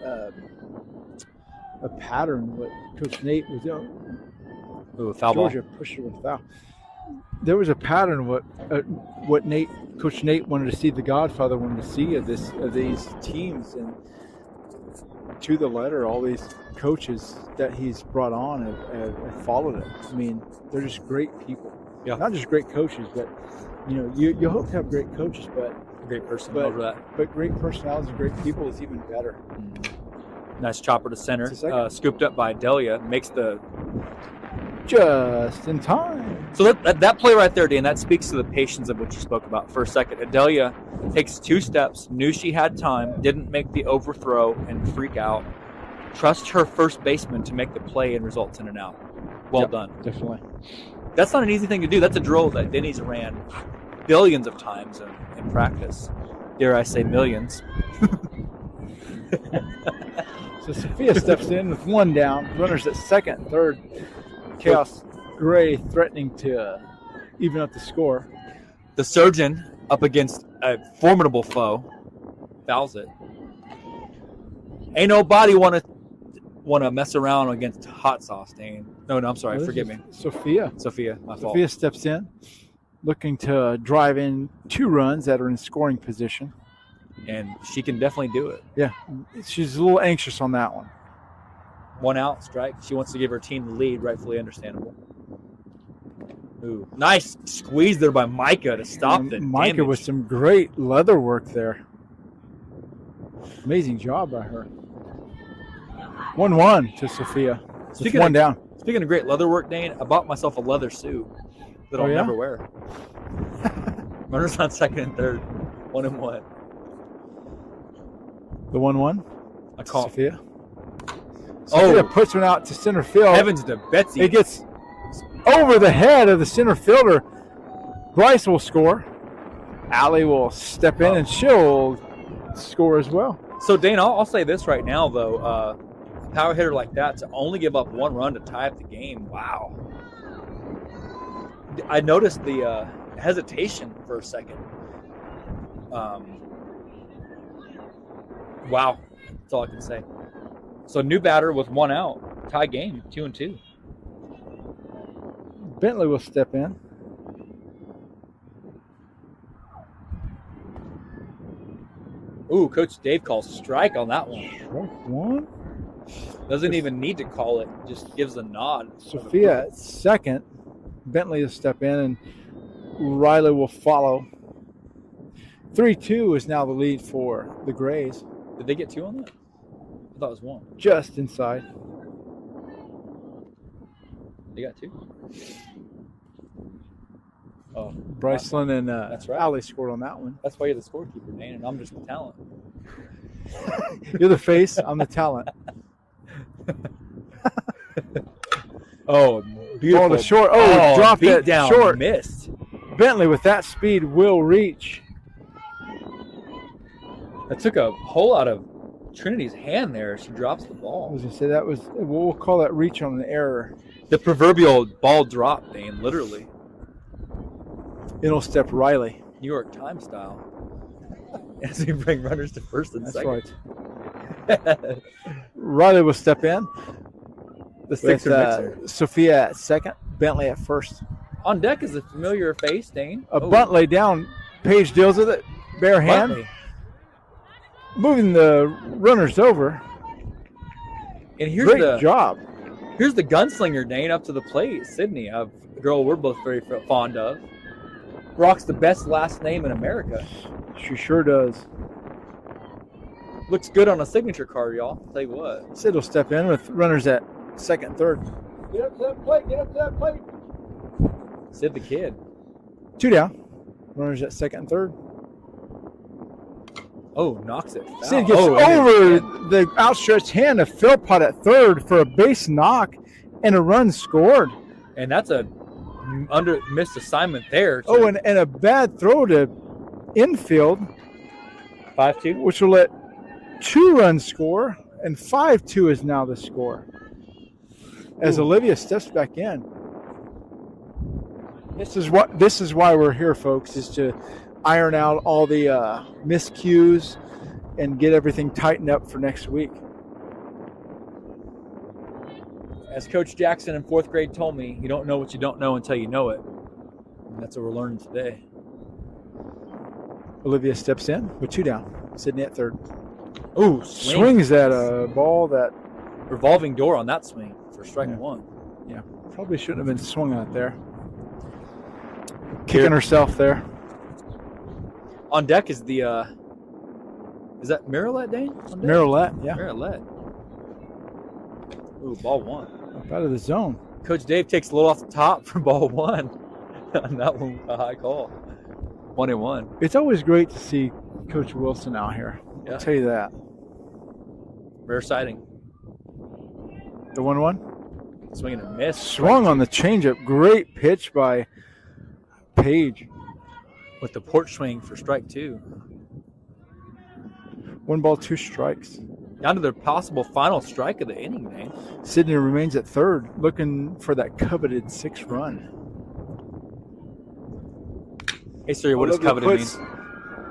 Speaker 3: pattern what Coach Nate was doing.
Speaker 1: Ooh, foul ball.
Speaker 3: Georgia pushed it with a foul. There was a pattern what Coach Nate wanted to see, the Godfather wanted to see of these teams, and to the letter, all these coaches that he's brought on have followed it. I mean, they're just great people.
Speaker 1: Yeah.
Speaker 3: Not just great coaches, but you hope to have great coaches, but
Speaker 1: Great person over that.
Speaker 3: But great personalities and great people is even better.
Speaker 1: Nice chopper to center.
Speaker 3: It's a second.
Speaker 1: Scooped up by Delia. Makes the
Speaker 3: Just in time.
Speaker 1: So that play right there, Dan, that speaks to the patience of what you spoke about for a second. Adelia takes 2 steps, knew she had time, didn't make the overthrow and freak out. Trust her first baseman to make the play and results in an out. Well done.
Speaker 3: Definitely.
Speaker 1: That's not an easy thing to do. That's a drill that Denny's ran billions of times in practice. Dare I say millions.
Speaker 3: So Sophia steps in with 1 down. Runners at second, third. Chaos Gray threatening to even up the score.
Speaker 1: The surgeon up against a formidable foe fouls it. Ain't nobody want to mess around against hot sauce, Dane. No, I'm sorry.
Speaker 3: This
Speaker 1: Forgive
Speaker 3: is
Speaker 1: me.
Speaker 3: Sophia.
Speaker 1: My fault.
Speaker 3: Sophia steps in, looking to drive in 2 runs that are in scoring position.
Speaker 1: And she can definitely do it.
Speaker 3: Yeah, she's a little anxious on that one.
Speaker 1: 1 out, strike. She wants to give her team the lead, rightfully understandable. Ooh, nice squeeze there by Micah to stop the
Speaker 3: Micah
Speaker 1: damage.
Speaker 3: with some great leather work there. Amazing job by her. 1-1 to Sophia. Just 1 down.
Speaker 1: Speaking of great leather work, Dane, I bought myself a leather suit that I'll never wear. Runners on second and third. 1-1.
Speaker 3: The 1-1.
Speaker 1: I call
Speaker 3: Sophia. Sophia puts one out to center field.
Speaker 1: Heavens to Betsy.
Speaker 3: It gets over the head of the center fielder. Bryce will score. Allie will step in and she'll score as well.
Speaker 1: So, Dane, I'll say this right now, though. Power hitter like that to only give up 1 run to tie up the game. Wow. I noticed the hesitation for a second. Wow. That's all I can say. So, new batter with 1 out. Tie game, 2-2.
Speaker 3: Bentley will step in.
Speaker 1: Ooh, Coach Dave calls strike on that one.
Speaker 3: Strike 1.
Speaker 1: Doesn't even need to call it. Just gives a nod.
Speaker 3: Sophia at second. Bentley will step in and Riley will follow. 3-2 is now the lead for the Grays.
Speaker 1: Did they get 2 on that? I thought it was 1.
Speaker 3: Just inside.
Speaker 1: They got 2. Oh,
Speaker 3: Brycelyn and
Speaker 1: That's right.
Speaker 3: Allie scored on that one.
Speaker 1: That's why you're the scorekeeper, Dane, and I'm just the talent.
Speaker 3: You're the face, I'm the talent.
Speaker 1: Oh, beautiful.
Speaker 3: Oh, the short. Oh, dropped
Speaker 1: beat
Speaker 3: it
Speaker 1: down,
Speaker 3: short.
Speaker 1: missed.
Speaker 3: Bentley with that speed will reach.
Speaker 1: That took a whole lot of Trinity's hand there. She drops the
Speaker 3: I
Speaker 1: ball.
Speaker 3: was going to say that was, we'll call that reach on an error.
Speaker 1: The proverbial ball drop, Dane, literally.
Speaker 3: It'll step Riley.
Speaker 1: New York Times style. As we bring runners to first and
Speaker 3: That's
Speaker 1: second.
Speaker 3: right. Riley will step in.
Speaker 1: The sixer mixer.
Speaker 3: Sophia at second, Bentley at first.
Speaker 1: On deck is a familiar face, Dane.
Speaker 3: Buntley down. Paige deals with it. Bare hand.
Speaker 1: Buntley.
Speaker 3: Moving the runners over.
Speaker 1: And here's
Speaker 3: Great job.
Speaker 1: Here's the gunslinger, Dane, up to the plate. Sydney, a girl we're both very fond of. Rocks the best last name in America.
Speaker 3: She sure does.
Speaker 1: Looks good on a signature card, y'all. Tell you what.
Speaker 3: Sid will step in with runners at second, third. Get up to that plate. Get up to that plate.
Speaker 1: Sid the kid.
Speaker 3: 2 down. Runners at second and third.
Speaker 1: Oh, knocks it. Foul.
Speaker 3: Sid gets over the outstretched hand of Philpott at third for a base knock and a run scored.
Speaker 1: And that's a missed assignment there.
Speaker 3: Oh, and a bad throw to infield.
Speaker 1: 5-2.
Speaker 3: Which will let 2 runs score, and 5-2 is now the score. As Olivia steps back in. This is why we're here, folks, is to iron out all the miscues and get everything tightened up for next week.
Speaker 1: As Coach Jackson in 4th grade told me, you don't know what you don't know until you know it. And that's what we're learning today.
Speaker 3: Olivia steps in with 2 down. Sydney at third.
Speaker 1: Ooh,
Speaker 3: swings at a ball that
Speaker 1: revolving door on that swing for strike 1.
Speaker 3: Yeah, probably shouldn't have been swung out there. Kicking herself there.
Speaker 1: On deck is the is that Marilette, Dane?
Speaker 3: Marilette, yeah.
Speaker 1: Marilette. Ooh, ball 1.
Speaker 3: Up out of the zone.
Speaker 1: Coach Dave takes a little off the top for ball 1. On that one, a high call. 1-1.
Speaker 3: It's always great to see Coach Wilson out here.
Speaker 1: Yeah.
Speaker 3: I'll tell you that.
Speaker 1: Rare sighting.
Speaker 3: The 1-1?
Speaker 1: Swing and a miss.
Speaker 3: Swung on the changeup. Great pitch by Paige.
Speaker 1: With the porch swing for strike 2.
Speaker 3: 1 ball, 2 strikes.
Speaker 1: Down to the possible final strike of the inning, man.
Speaker 3: Sydney remains at third, looking for that coveted 6th run.
Speaker 1: Hey, sir, what does coveted mean?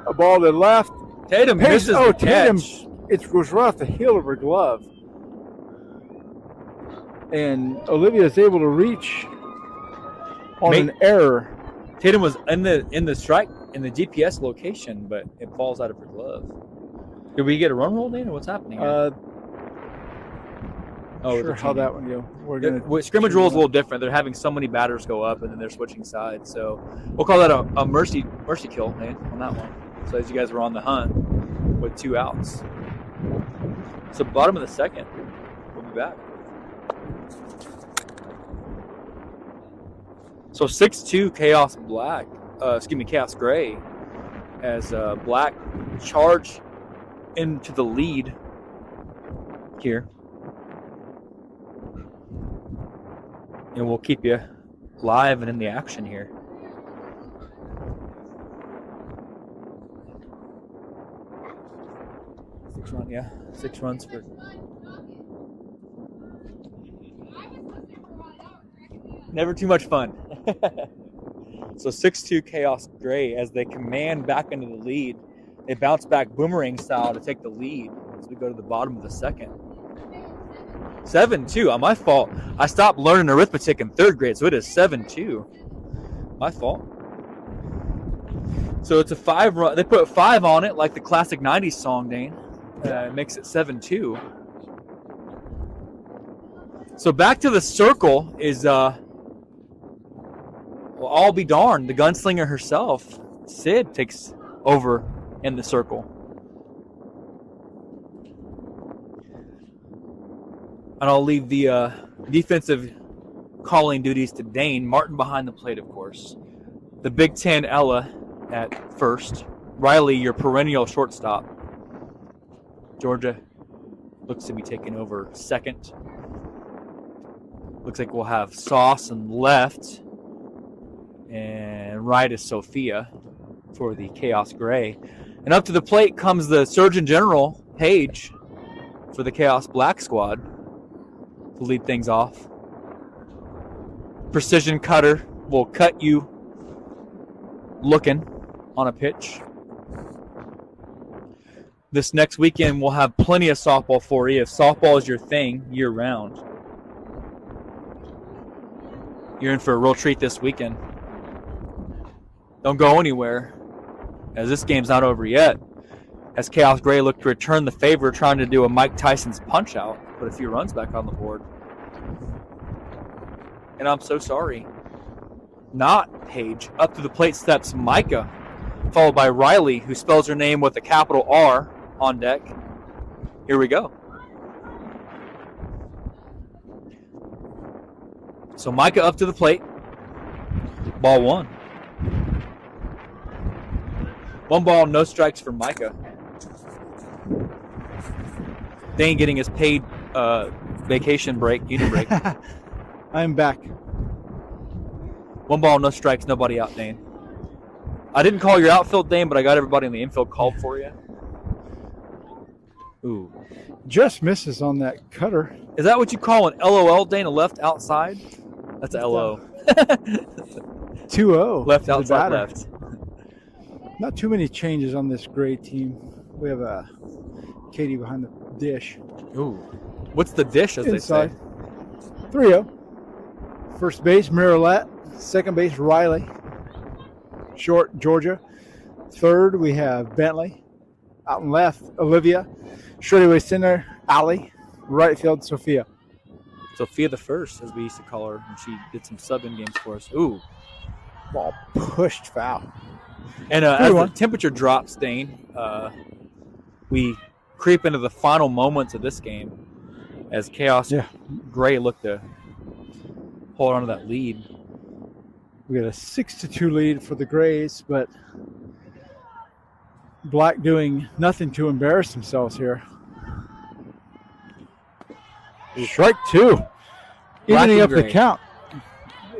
Speaker 3: A ball to left.
Speaker 1: Tatum misses the
Speaker 3: Tatum,
Speaker 1: catch.
Speaker 3: it goes right off the heel of her glove. And Olivia is able to reach on an error.
Speaker 1: Tatum was in the strike in the GPS location, but it falls out of her glove. Did we get a run roll, Dana? What's happening here?
Speaker 3: Sure how that one go.
Speaker 1: Scrimmage rule is a little different. They're having so many batters go up, and then they're switching sides. So we'll call that a mercy kill, man, on that one. So as you guys were on the hunt with 2 outs. So bottom of the second, we'll be back. So 6-2 Chaos Black, Chaos Gray, as Black charge into the lead here. And we'll keep you live and in the action here. Six runs for. Never too much fun. So 6-2 Chaos Gray as they command back into the lead. They bounce back boomerang style to take the lead as we go to the bottom of the second. 7-2, my fault. I stopped learning arithmetic in 3rd grade, so it is 7-2. My fault. So it's a 5 run. They put 5 on it, like the classic 90s song, Dane. It makes it 7-2. So back to the circle is, well, I'll be darned. The gunslinger herself, Sid, takes over in the circle. And I'll leave the defensive calling duties to Dane. Martin behind the plate, of course. The Big Ten Ella at first. Riley, your perennial shortstop. Georgia looks to be taking over second. Looks like we'll have Sauce and left. And right is Sophia for the Chaos Gray. And up to the plate comes the Surgeon General, Paige, for the Chaos Black squad to lead things off. Precision cutter will cut you looking on a pitch. This next weekend, we'll have plenty of softball for you. If softball is your thing year-round, you're in for a real treat this weekend. Don't go anywhere, as this game's not over yet. As Chaos Gray look to return the favor, trying to do a Mike Tyson's punch-out, put a few runs back on the board. And I'm so sorry. Not Paige. Up to the plate steps Micah, followed by Riley, who spells her name with a capital R on deck. Here we go. So Micah up to the plate. Ball one. 1 ball, no strikes for Micah. Dane getting his paid vacation break, union break.
Speaker 3: I'm back.
Speaker 1: 1 ball, no strikes, nobody out, Dane. I didn't call your outfield, Dane, but I got everybody in the infield called for you. Ooh.
Speaker 3: Just misses on that cutter.
Speaker 1: Is that what you call an LOL, Dane, a left outside? That's a LO.
Speaker 3: 2-0.
Speaker 1: Left outside left.
Speaker 3: Not too many changes on this Gray team. We have Katie behind the dish.
Speaker 1: Ooh. What's the dish, as
Speaker 3: Inside.
Speaker 1: they say?
Speaker 3: 3-0. First base, Miralette. Second base, Riley. Short, Georgia. Third, we have Bentley. Out and left, Olivia. Straightaway center, Allie. Right field, Sophia.
Speaker 1: Sophia the First, as we used to call her when she did some sub-in games for us. Ooh.
Speaker 3: Ball pushed foul.
Speaker 1: And as the temperature drops, Dane, we creep into the final moments of this game as Chaos Gray looked to hold on to that lead.
Speaker 3: We got a 6-2 lead for the Grays, but Black doing nothing to embarrass themselves here. Strike two. Evening up the count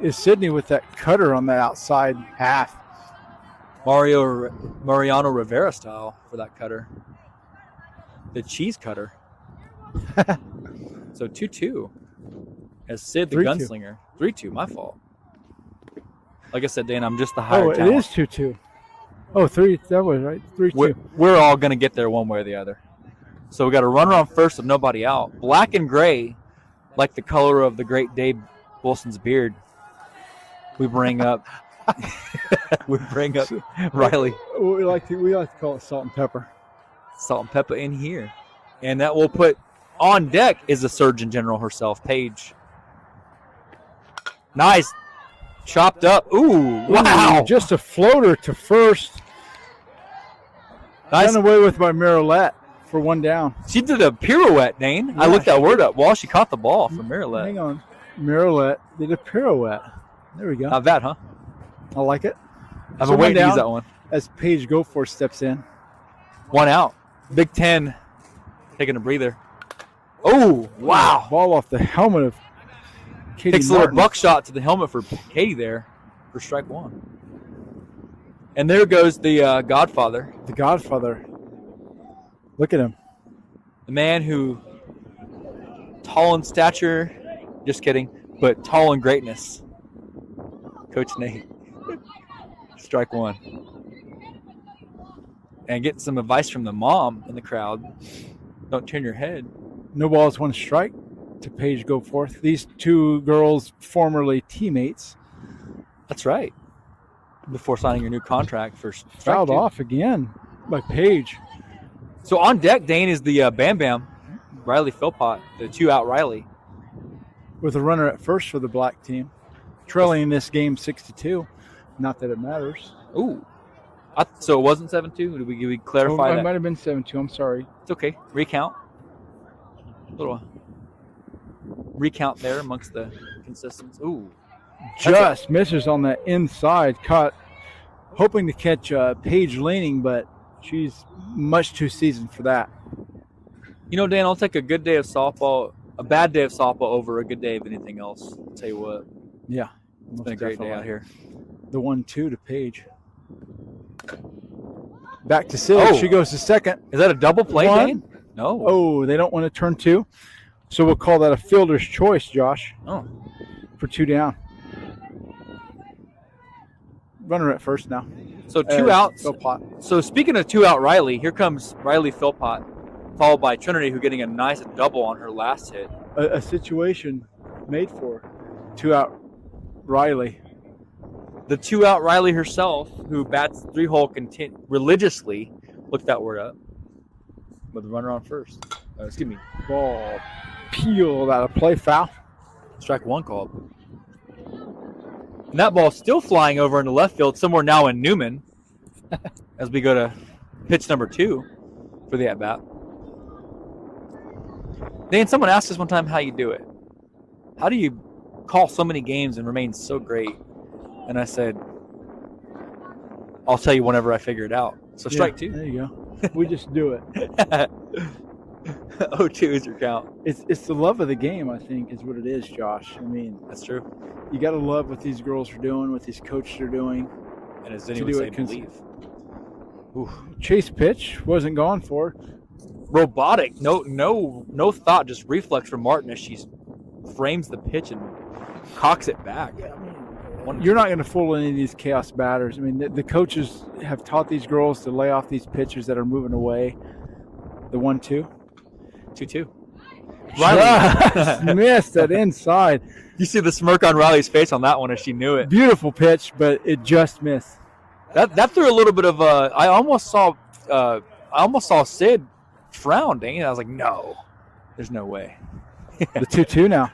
Speaker 3: is Sydney with that cutter on the outside half.
Speaker 1: Mariano Rivera style for that cutter. The cheese cutter. So 2-2 as Sid the
Speaker 3: 3-2.
Speaker 1: gunslinger. 3-2, my fault. Like I said, Dan, I'm just the higher
Speaker 3: talent.
Speaker 1: It
Speaker 3: is 2-2. Oh, 3. That was right. 3-2.
Speaker 1: We're all going to get there one way or the other. So we got a runner on first with nobody out. Black and gray, like the color of the great Dave Wilson's beard. We bring up Riley.
Speaker 3: We like to call it salt and pepper.
Speaker 1: Salt and pepper in here. And that will put on deck is the Surgeon General herself, Paige. Nice. Chopped up. Ooh, wow.
Speaker 3: Just a floater to first.
Speaker 1: Nice.
Speaker 3: Done away with by Miralette for 1 down.
Speaker 1: She did a pirouette, Dane.
Speaker 3: Yeah,
Speaker 1: I looked that word up while she caught the ball from Miralette.
Speaker 3: Hang on. Miralette did a pirouette. There we go.
Speaker 1: Not bad, huh?
Speaker 3: I like it.
Speaker 1: I've been waiting to use that one.
Speaker 3: As Paige Goforth steps in.
Speaker 1: 1 out. Big 10. Taking a breather. Oh, wow.
Speaker 3: Ball off the helmet of Katie
Speaker 1: Takes a
Speaker 3: Martin.
Speaker 1: little buckshot to the helmet for Katie there for strike 1. And there goes the Godfather.
Speaker 3: The Godfather. Look at him.
Speaker 1: The man who, tall in stature, just kidding, but tall in greatness. Coach Nate. Strike 1. And getting some advice from the mom in the crowd. Don't turn your head.
Speaker 3: No balls, 1 strike to Paige Goforth. These two girls, formerly teammates.
Speaker 1: That's right. Before signing your new contract for strike
Speaker 3: Fouled
Speaker 1: 2.
Speaker 3: off again by Paige.
Speaker 1: So on deck, Dane, is the Bam Bam, Riley Philpott, the 2-out Riley.
Speaker 3: With a runner at first for the Black team. Trailing this game 6-2. Not that it matters.
Speaker 1: Ooh. So it wasn't 7-2? Did we clarify
Speaker 3: It
Speaker 1: that?
Speaker 3: might have been 7-2. I'm sorry.
Speaker 1: It's okay. Recount. Little recount there amongst the consistents. Ooh.
Speaker 3: Just misses on the inside. Caught, hoping to catch Paige leaning, but she's much too seasoned for that.
Speaker 1: You know, Dan, I'll take a good day of softball, a bad day of softball over a good day of anything else. I'll tell you what.
Speaker 3: Yeah.
Speaker 1: It's been a great day out here.
Speaker 3: The 1-2 to Paige. Back to Sid.
Speaker 1: Oh.
Speaker 3: She goes to second.
Speaker 1: Is that a double play,
Speaker 3: 1,
Speaker 1: Dane? No.
Speaker 3: Oh, they don't want to turn 2. So we'll call that a fielder's choice, Josh,
Speaker 1: Oh.
Speaker 3: for 2 down. Runner at first now.
Speaker 1: So 2 outs.
Speaker 3: Philpott.
Speaker 1: So speaking of 2 out Riley, here comes Riley Philpott, followed by Trinity, who getting a nice double on her last hit.
Speaker 3: A situation made for 2 out Riley.
Speaker 1: The 2 out Riley herself, who bats 3-hole religiously, look that word up, with the runner on first. Excuse me.
Speaker 3: Ball peeled out of play, foul.
Speaker 1: Strike 1 called. And that ball's still flying over into left field, somewhere now in Newman, as we go to pitch number 2 for the at-bat. Dan, someone asked us one time how you do it. How do you call so many games and remain so great? And I said, I'll tell you whenever I figure it out. So strike 2.
Speaker 3: There you go. We just do it.
Speaker 1: 0-2 is your count.
Speaker 3: It's the love of the game, I think, is what it is, Josh. I mean,
Speaker 1: that's true.
Speaker 3: You got to love what these girls are doing, what these coaches are doing.
Speaker 1: And as anyone say, believe.
Speaker 3: Chase pitch wasn't gone for.
Speaker 1: Robotic, no thought, just reflex from Martin as she frames the pitch and cocks it back.
Speaker 3: Yeah, you're not going to fool any of these Khaos batters. I mean, the coaches have taught these girls to lay off these pitchers that are moving away. The 1-2.
Speaker 1: 2-2.
Speaker 3: Riley missed that inside.
Speaker 1: You see the smirk on Riley's face on that one as she knew it.
Speaker 3: Beautiful pitch, but it just missed.
Speaker 1: That threw a little bit of a. I almost saw Sid frown. Dang it! I was like, no, there's no way.
Speaker 3: The 2-2 now.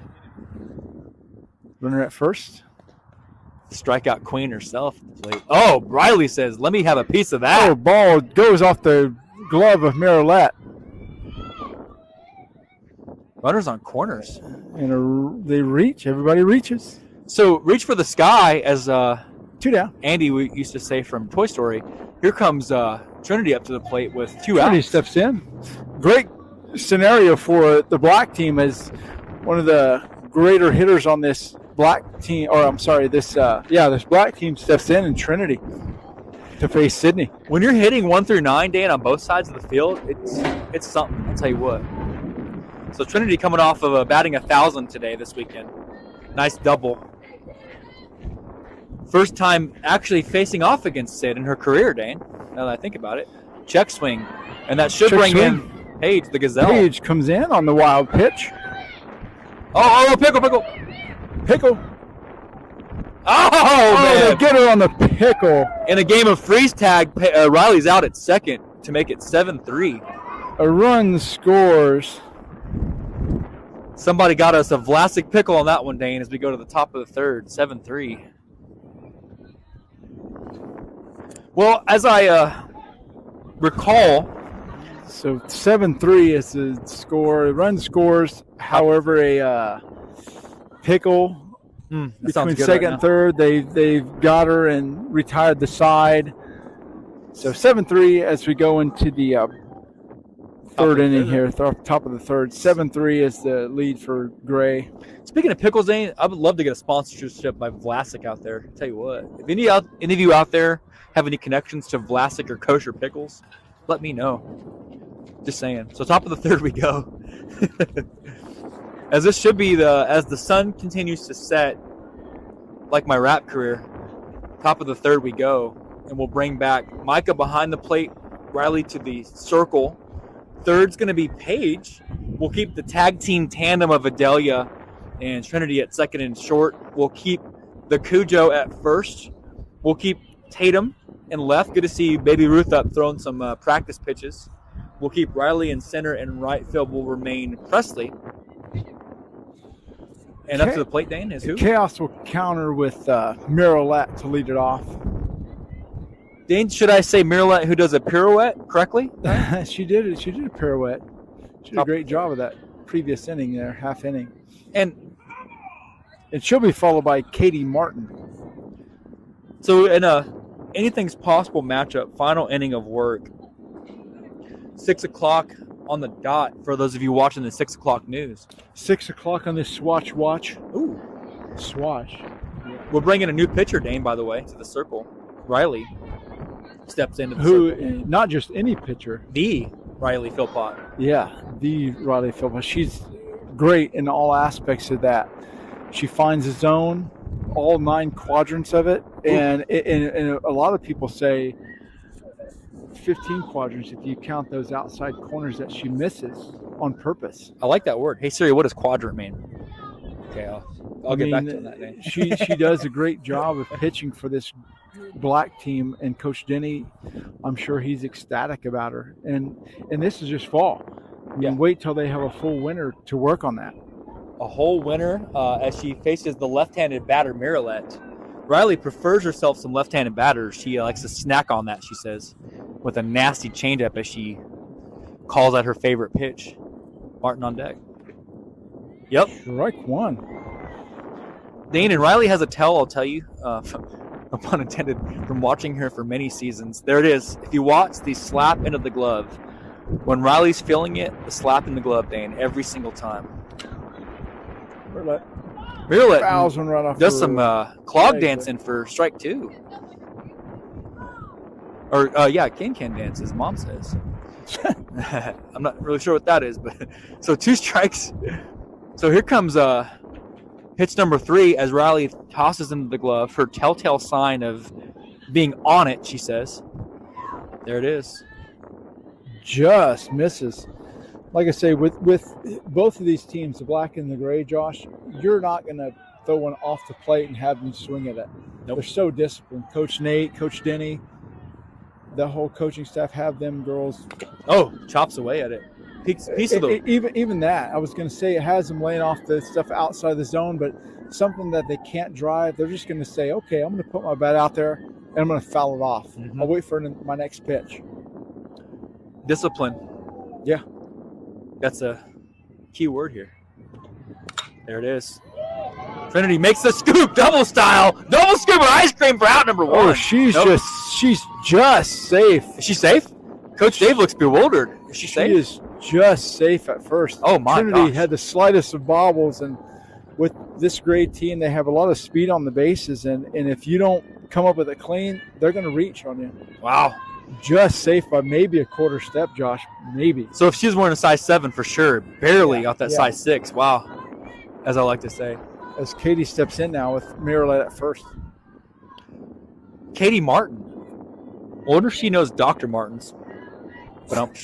Speaker 3: Runner at first.
Speaker 1: Strikeout queen herself. Oh, Riley says, "Let me have a piece of that."
Speaker 3: Oh, ball goes off the glove of Marilette.
Speaker 1: Runners on corners.
Speaker 3: And they reach. Everybody reaches.
Speaker 1: So reach for the sky, as
Speaker 3: 2 down.
Speaker 1: Andy used to say from Toy Story. Here comes Trinity up to the plate with 2
Speaker 3: Trinity
Speaker 1: outs.
Speaker 3: steps in. Great scenario for the black team as one of the greater hitters on this black team. Or I'm sorry, this black team steps in, and Trinity to face Sydney.
Speaker 1: When you're hitting 1 through 9, Dan, on both sides of the field, it's something. I'll tell you what. So Trinity coming off of batting 1,000 today this weekend. Nice double. First time actually facing off against Sid in her career, Dane, now that I think about it. Check swing. And that should bring in Paige, the Gazelle.
Speaker 3: Paige comes in on the wild pitch.
Speaker 1: Oh, pickle.
Speaker 3: Pickle.
Speaker 1: Oh, man.
Speaker 3: They get her on the pickle.
Speaker 1: In a game of freeze tag, Riley's out at second to make it 7-3.
Speaker 3: A run scores.
Speaker 1: Somebody got us a Vlasic pickle on that one, Dane, as we go to the top of the third, 7-3. Well, as I recall,
Speaker 3: so 7-3 is the score. Run scores, however, a pickle between second and third. They've got her and retired the side. So 7-3 as we go into the third inning here, top of the third. 7-3 is the lead for Gray.
Speaker 1: Speaking of pickles, Dane, I would love to get a sponsorship by Vlasic out there. Tell you what, if any of you out there have any connections to Vlasic or kosher pickles, let me know. Just saying. So top of the third we go. As this should be as the sun continues to set, like my rap career, top of the third we go, and we'll bring back Micah behind the plate, Riley to the circle. Third's going to be Paige. We'll keep the tag team tandem of Adelia and Trinity at second and short. We'll keep the Cujo at first. We'll keep Tatum in left. Good to see Baby Ruth up throwing some practice pitches. We'll keep Riley in center, and right field will remain Presley. And up to the plate, Dane, is who?
Speaker 3: Khaos will counter with Marilette to lead it off.
Speaker 1: Dane, should I say Marilette, who does a pirouette correctly?
Speaker 3: She did it. She did a pirouette. She did a great job of that previous inning there, half inning.
Speaker 1: And
Speaker 3: she'll be followed by Katie Martin.
Speaker 1: So in a anything's possible matchup, final inning of work, 6 o'clock on the dot for those of you watching the 6 o'clock news.
Speaker 3: 6 o'clock on this Swatch watch.
Speaker 1: Ooh.
Speaker 3: Swatch.
Speaker 1: Yeah. We're bringing a new pitcher, Dane, by the way, to the circle. Riley steps into the circle.
Speaker 3: Not just any pitcher.
Speaker 1: The Riley Philpott.
Speaker 3: Yeah, the Riley Philpott. She's great in all aspects of that. She finds a zone, all 9 quadrants of it, and a lot of people say 15 quadrants if you count those outside corners that she misses on purpose.
Speaker 1: I like that word. Hey Siri, what does quadrant mean? Okay, I'll get back to that day.
Speaker 3: she does a great job of pitching for this black team, and Coach Denny, I'm sure he's ecstatic about her. And this is just fall. I mean, wait till they have a full winter to work on that.
Speaker 1: A whole winter as she faces the left-handed batter Mirelet. Riley prefers herself some left-handed batters. She likes to snack on that, she says, with a nasty changeup as she calls out her favorite pitch. Martin on deck. Yep.
Speaker 3: Strike 1.
Speaker 1: Dane, and Riley has a tell, I'll tell you, no pun intended, from watching her for many seasons. There it is. If you watch the slap into the glove, when Riley's feeling it, the slap in the glove, Dane, every single time. Mirelet
Speaker 3: fouls one right off.
Speaker 1: Does some clog dancing for strike 2. Or, can dance, as Mom says. I'm not really sure what that is, but so 2 strikes. So here comes pitch number 3 as Riley tosses into the glove, her telltale sign of being on it, she says. There it is.
Speaker 3: Just misses. Like I say, with both of these teams, the black and the gray, Josh, you're not going to throw one off the plate and have them swing at it.
Speaker 1: Nope.
Speaker 3: They're so disciplined. Coach Nate, Coach Denny, the whole coaching staff have them girls.
Speaker 1: Oh, chops away at it. Piece of the...
Speaker 3: Even that, I was going to say it has them laying off the stuff outside the zone, but something that they can't drive, they're just going to say, okay, I'm going to put my bat out there and I'm going to foul it off.
Speaker 1: Mm-hmm.
Speaker 3: I'll wait for my next pitch.
Speaker 1: Discipline.
Speaker 3: Yeah.
Speaker 1: That's a key word here. There it is. Trinity makes the scoop, double scoop of ice cream for out number 1.
Speaker 3: Oh, she's just safe.
Speaker 1: Is she safe? Coach Dave looks bewildered. Is she safe?
Speaker 3: She is just safe at first.
Speaker 1: Oh my
Speaker 3: Trinity
Speaker 1: gosh.
Speaker 3: had the slightest of bobbles, and with this grade team, they have a lot of speed on the bases, and if you don't come up with it clean, they're going to reach on you.
Speaker 1: Wow.
Speaker 3: Just safe by maybe a quarter step, Josh. Maybe.
Speaker 1: So if she was wearing a size 7 for sure, barely off that size 6. Wow. As I like to say.
Speaker 3: As Katie steps in now with Mirelet at first.
Speaker 1: Katie Martin. I wonder if she knows Dr. Martin's. But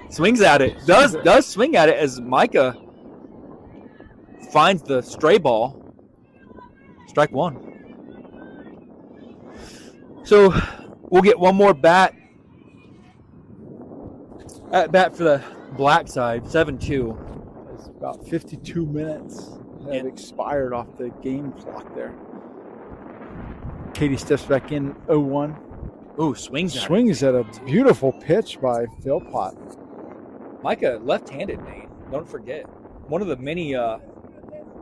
Speaker 1: swings at it. Does swing at it as Micah finds the stray ball. Strike 1. So we'll get one more bat at bat for the black side, 7-2.
Speaker 3: It's about 52 minutes have expired off the game clock there. Katie steps back in 0-1.
Speaker 1: Ooh, swings
Speaker 3: at a beautiful pitch by Philpott.
Speaker 1: Micah, left-handed, Nate. Don't forget. One of the many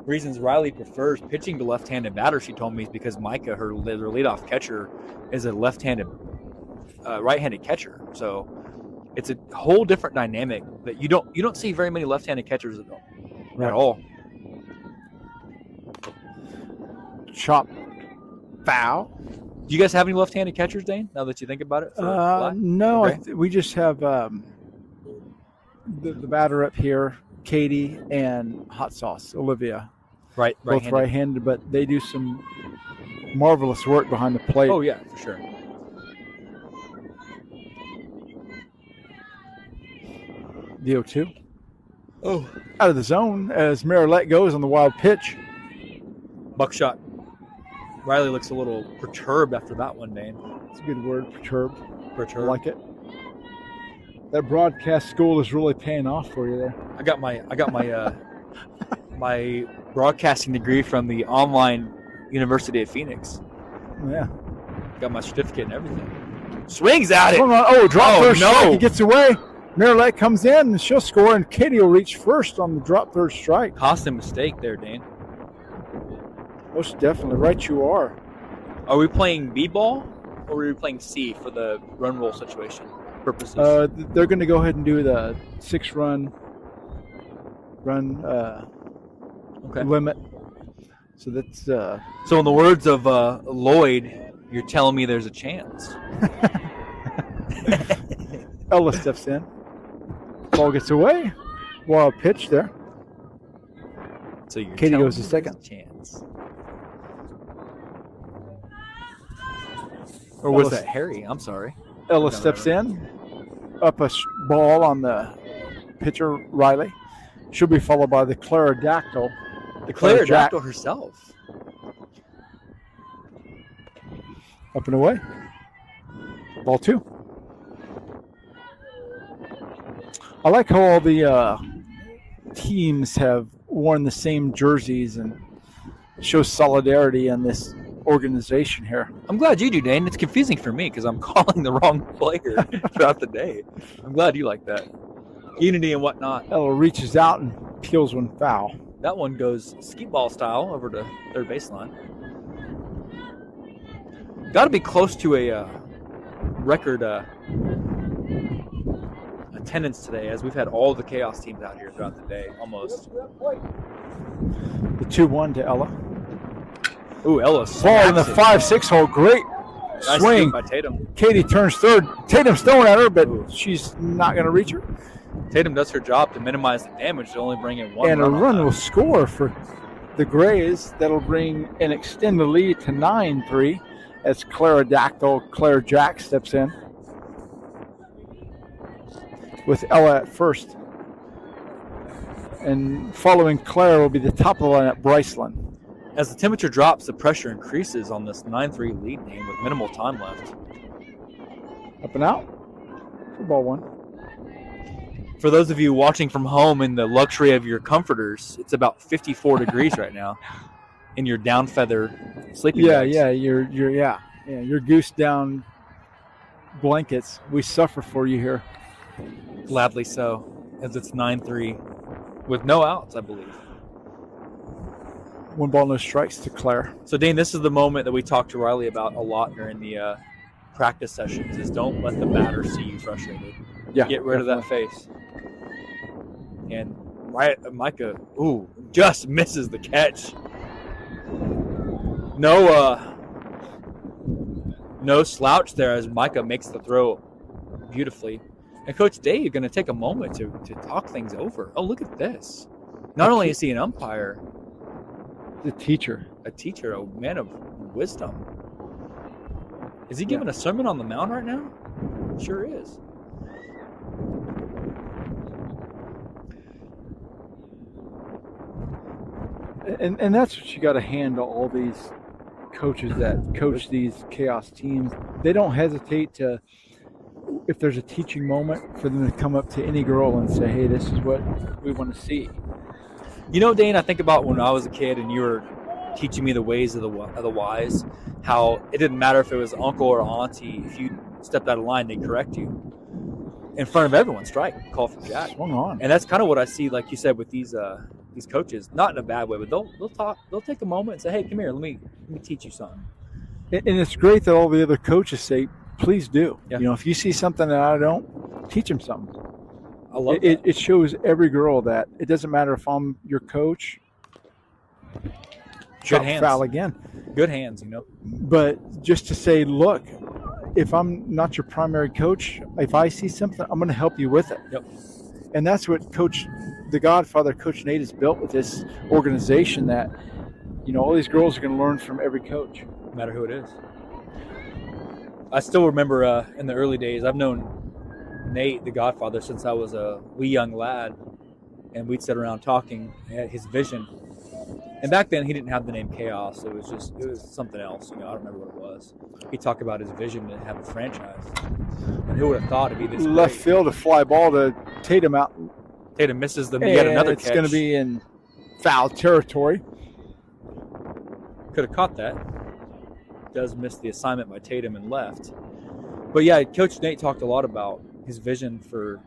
Speaker 1: reasons Riley prefers pitching to left-handed batters, she told me, is because Micah, her leadoff catcher, is a left-handed, right-handed catcher. So it's a whole different dynamic that you don't see very many left-handed catchers at all.
Speaker 3: Chop foul.
Speaker 1: Do you guys have any left-handed catchers, Dane, now that you think about it?
Speaker 3: No,
Speaker 1: okay.
Speaker 3: We just have the batter up here, Katie, and Hot Sauce, Olivia.
Speaker 1: Both
Speaker 3: right-handed, but they do some marvelous work behind the plate.
Speaker 1: Oh, yeah, for sure.
Speaker 3: The 0-2.
Speaker 1: Oh.
Speaker 3: Out of the zone as Mirelet goes on the wild pitch.
Speaker 1: Buckshot. Riley looks a little perturbed after that one, Dane.
Speaker 3: It's a good word, perturbed. I
Speaker 1: I
Speaker 3: like it. That broadcast school is really paying off for you there.
Speaker 1: I got my my broadcasting degree from the online University of Phoenix.
Speaker 3: Yeah.
Speaker 1: Got my certificate and everything. Swings at it.
Speaker 3: Drop first strike. He gets away. Mirelet comes in and she'll score, and Katie will reach first on the drop third strike.
Speaker 1: Cost a mistake there, Dane.
Speaker 3: Most definitely. Right you are.
Speaker 1: Are we playing B-ball or are we playing C for the run roll situation purposes?
Speaker 3: They're going to go ahead and do the 6-run limit. So that's
Speaker 1: so in the words of Lloyd, you're telling me there's a chance.
Speaker 3: Ella steps in. Ball gets away. Wild pitch there.
Speaker 1: So you're
Speaker 3: Katie
Speaker 1: telling
Speaker 3: goes to
Speaker 1: me
Speaker 3: second.
Speaker 1: there's a chance. Or was
Speaker 3: Ella-
Speaker 1: that Harry? I'm sorry.
Speaker 3: Ella
Speaker 1: No,
Speaker 3: steps
Speaker 1: no,
Speaker 3: in. Up a ball on the pitcher, Riley. She'll be followed by the Clarodactyl.
Speaker 1: The Claire
Speaker 3: Jack.
Speaker 1: Dactyl herself.
Speaker 3: Up and away. Ball 2. I like how all the teams have worn the same jerseys and show solidarity in this organization here.
Speaker 1: I'm glad you do, Dane. It's confusing for me because I'm calling the wrong player throughout the day. I'm glad you like that. Unity and whatnot.
Speaker 3: Ella reaches out and peels one foul.
Speaker 1: That one goes skeet ball style over to third baseline. Got to be close to a record attendance today, as we've had all the Chaos teams out here throughout the day, almost.
Speaker 3: The 2-1 to Ella.
Speaker 1: Ooh, Ella
Speaker 3: Ball in the
Speaker 1: smacks it.
Speaker 3: 5-6 hole. Great
Speaker 1: Nice
Speaker 3: swing.
Speaker 1: scoop by Tatum.
Speaker 3: Katie turns third. Tatum's throwing at her, but she's not going to reach her.
Speaker 1: Tatum does her job to minimize the damage to only bring in one
Speaker 3: And a
Speaker 1: run.
Speaker 3: run will score for the Grays. That'll bring and extend the lead to 9-3 as Claire Jack steps in with Ella at first. And following Claire will be the top of the lineup, Bryceland.
Speaker 1: As the temperature drops, the pressure increases on this 9-3 lead game with minimal time left.
Speaker 3: Up and out for ball 1.
Speaker 1: For those of you watching from home in the luxury of your comforters, it's about 54 degrees right now in your down feather sleeping bags.
Speaker 3: Your goose down blankets. We suffer for you here.
Speaker 1: Gladly so, as it's 9-3 with no outs, I believe.
Speaker 3: 1 ball, no strikes to Claire.
Speaker 1: So, Dane, this is the moment that we talked to Riley about a lot during the practice sessions, is don't let the batter see you frustrated.
Speaker 3: Yeah,
Speaker 1: Get rid of that face. And Micah, just misses the catch. No slouch there as Micah makes the throw beautifully. And Coach Dave going to take a moment to talk things over. Oh, look at this. Not only is he an umpire,
Speaker 3: The teacher.
Speaker 1: a teacher, a man of wisdom. Is he giving a sermon on the mound right now? Sure is.
Speaker 3: And that's what you got to handle all these coaches that coach these Chaos teams. They don't hesitate to, if there's a teaching moment, for them to come up to any girl and say, hey, this is what we want to see.
Speaker 1: You know, Dane, I think about when I was a kid and you were teaching me the ways of the wise, how it didn't matter if it was uncle or auntie. If you stepped out of line, they'd correct you. In front of everyone, strike, call for Jack.
Speaker 3: Swung on.
Speaker 1: And that's kind of what I see, like you said, with these coaches. Not in a bad way, but they'll talk. They'll take a moment and say, "Hey, come here. Let me teach you something."
Speaker 3: And it's great that all the other coaches say, please do.
Speaker 1: Yeah.
Speaker 3: You know, if you see something that I don't, teach them something.
Speaker 1: I love that.
Speaker 3: It shows every girl that it doesn't matter if I'm your coach.
Speaker 1: Good hands.
Speaker 3: Foul again.
Speaker 1: Good hands, you know.
Speaker 3: But just to say, look, if I'm not your primary coach, if I see something, I'm going to help you with it.
Speaker 1: Yep.
Speaker 3: And that's what the Godfather, Coach Nate, has built with this organization, that, you know, all these girls are going to learn from every coach.
Speaker 1: No matter who it is. I still remember in the early days, I've known Nate, the Godfather, since I was a wee young lad, and we'd sit around talking at his vision. And back then, he didn't have the name Chaos. It was something else. You know, I don't remember what it was. He talked about his vision to have a franchise. And who would have thought it'd be this
Speaker 3: Left
Speaker 1: great?
Speaker 3: field, a fly ball to Tatum out.
Speaker 1: Tatum misses them. Yet another
Speaker 3: it's
Speaker 1: catch.
Speaker 3: going to be in foul territory.
Speaker 1: Could have caught that. Does miss the assignment by Tatum and left. But yeah, Coach Nate talked a lot about his vision for,